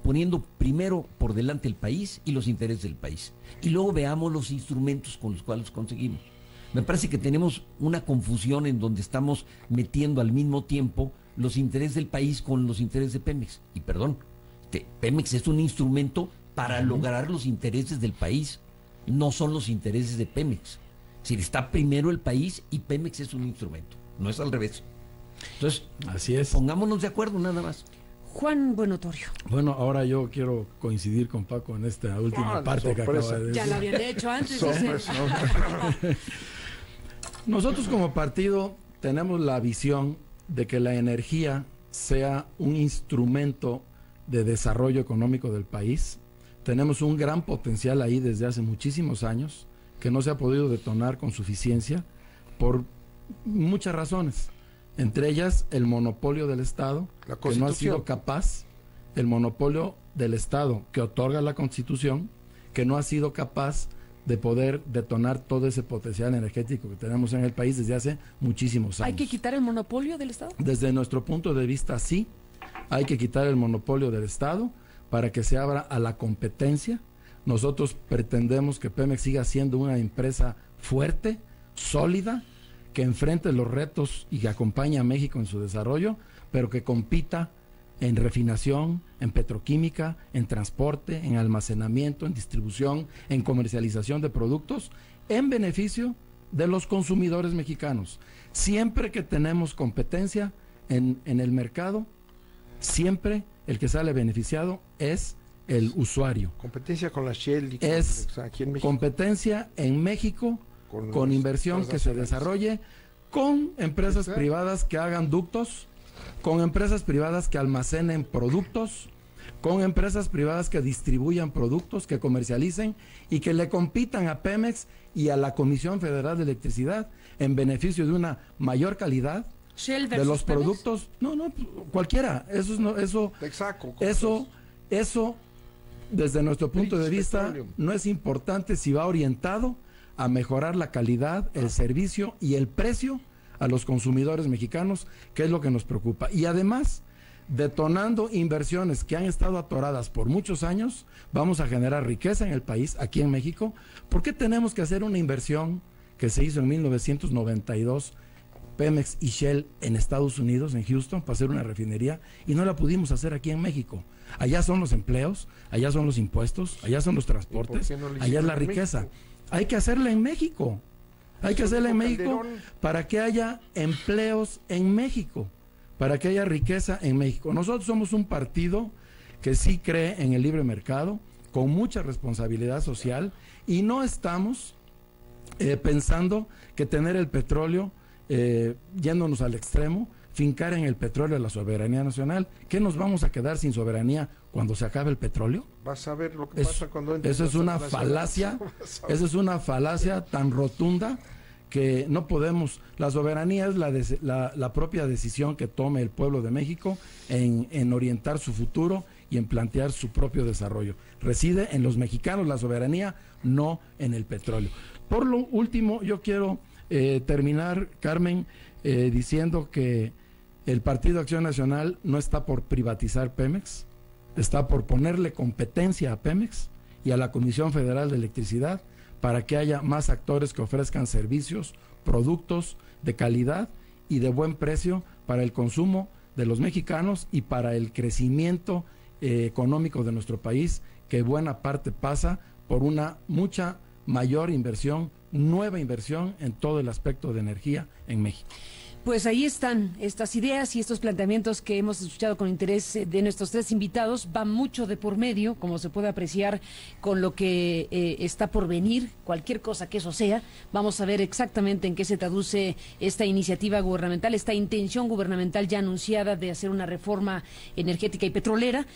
poniendo primero por delante el país y los intereses del país, y luego veamos los instrumentos con los cuales conseguimos. Me parece que tenemos una confusión en donde estamos metiendo al mismo tiempo los intereses del país con los intereses de Pemex. Y perdón, Pemex es un instrumento para lograr los intereses del país, no son los intereses de Pemex. Es decir, está primero el país y Pemex es un instrumento, no es al revés. Entonces, así es. Pongámonos de acuerdo nada más. Juan Buenotorio. Bueno, ahora yo quiero coincidir con Paco en esta última parte que acaba de decir. Ya lo habían hecho antes. Nosotros como partido tenemos la visión de que la energía sea un instrumento de desarrollo económico del país. Tenemos un gran potencial ahí desde hace muchísimos años que no se ha podido detonar con suficiencia por muchas razones. Entre ellas, el monopolio del Estado, que no ha sido capaz, el monopolio del Estado que otorga la Constitución, que no ha sido capaz de poder detonar todo ese potencial energético que tenemos en el país desde hace muchísimos años. ¿Hay que quitar el monopolio del Estado? Desde nuestro punto de vista, sí. Hay que quitar el monopolio del Estado para que se abra a la competencia. Nosotros pretendemos que Pemex siga siendo una empresa fuerte, sólida, que enfrente los retos y que acompañe a México en su desarrollo, pero que compita en refinación, en petroquímica, en transporte, en almacenamiento, en distribución, en comercialización de productos, en beneficio de los consumidores mexicanos. Siempre que tenemos competencia en el mercado, siempre el que sale beneficiado es el usuario. Competencia con la Shell. Aquí en México. Competencia en México con inversión que se desarrolle, con empresas privadas que hagan ductos, con empresas privadas que almacenen productos, con empresas privadas que distribuyan productos, que comercialicen y que le compitan a Pemex y a la Comisión Federal de Electricidad en beneficio de una mayor calidad de los productos. No, cualquiera. Eso desde nuestro punto de vista no es importante si va orientado a mejorar la calidad, el servicio y el precio a los consumidores mexicanos, que es lo que nos preocupa. Y además, detonando inversiones que han estado atoradas por muchos años, vamos a generar riqueza en el país, aquí en México. ¿Por qué tenemos que hacer una inversión que se hizo en 1992 Pemex y Shell en Estados Unidos, en Houston, para hacer una refinería, y no la pudimos hacer aquí en México. Allá son los empleos, allá son los impuestos, allá son los transportes, allá es la riqueza. Hay que hacerla en México. Hay que hacerla en México para que haya empleos en México, para que haya riqueza en México. Nosotros somos un partido que sí cree en el libre mercado, con mucha responsabilidad social, y no estamos pensando que tener el petróleo, yéndonos al extremo, fincar en el petróleo la soberanía nacional. ¿Qué nos vamos a quedar sin soberanía cuando se acabe el petróleo? Vas a ver lo que pasa cuando entres. Eso es una falacia, esa es una falacia tan rotunda que no podemos. La soberanía es la propia decisión que tome el pueblo de México en orientar su futuro y en plantear su propio desarrollo. Reside en los mexicanos la soberanía, no en el petróleo. Por lo último, yo quiero terminar, Carmen, diciendo que el Partido Acción Nacional no está por privatizar Pemex, está por ponerle competencia a Pemex y a la Comisión Federal de Electricidad para que haya más actores que ofrezcan servicios, productos de calidad y de buen precio para el consumo de los mexicanos y para el crecimiento económico de nuestro país, que buena parte pasa por una mucha mayor inversión, nueva inversión en todo el aspecto de energía en México. Pues ahí están estas ideas y estos planteamientos que hemos escuchado con interés de nuestros tres invitados. Va mucho de por medio, como se puede apreciar, con lo que está por venir, cualquier cosa que eso sea. Vamos a ver exactamente en qué se traduce esta iniciativa gubernamental, esta intención gubernamental ya anunciada de hacer una reforma energética y petrolera.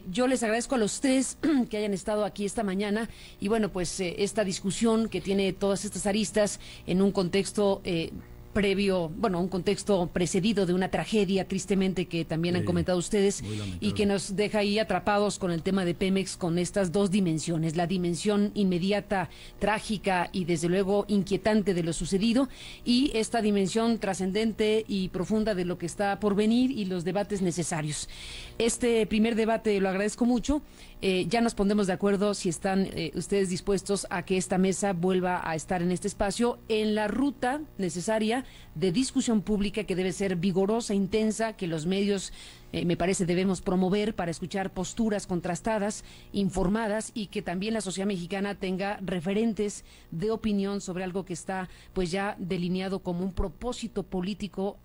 Yo les agradezco a los tres que hayan estado aquí esta mañana y bueno, pues esta discusión que tiene todas estas aristas en un contexto previo, bueno, un contexto precedido de una tragedia, tristemente, que también han comentado ustedes, y que nos deja ahí atrapados con el tema de Pemex, con estas dos dimensiones, la dimensión inmediata, trágica y desde luego inquietante de lo sucedido, y esta dimensión trascendente y profunda de lo que está por venir y los debates necesarios. Este primer debate lo agradezco mucho. Ya nos pondremos de acuerdo si están ustedes dispuestos a que esta mesa vuelva a estar en este espacio en la ruta necesaria de discusión pública que debe ser vigorosa, intensa, que los medios, me parece, debemos promover para escuchar posturas contrastadas, informadas, y que también la sociedad mexicana tenga referentes de opinión sobre algo que está pues ya delineado como un propósito político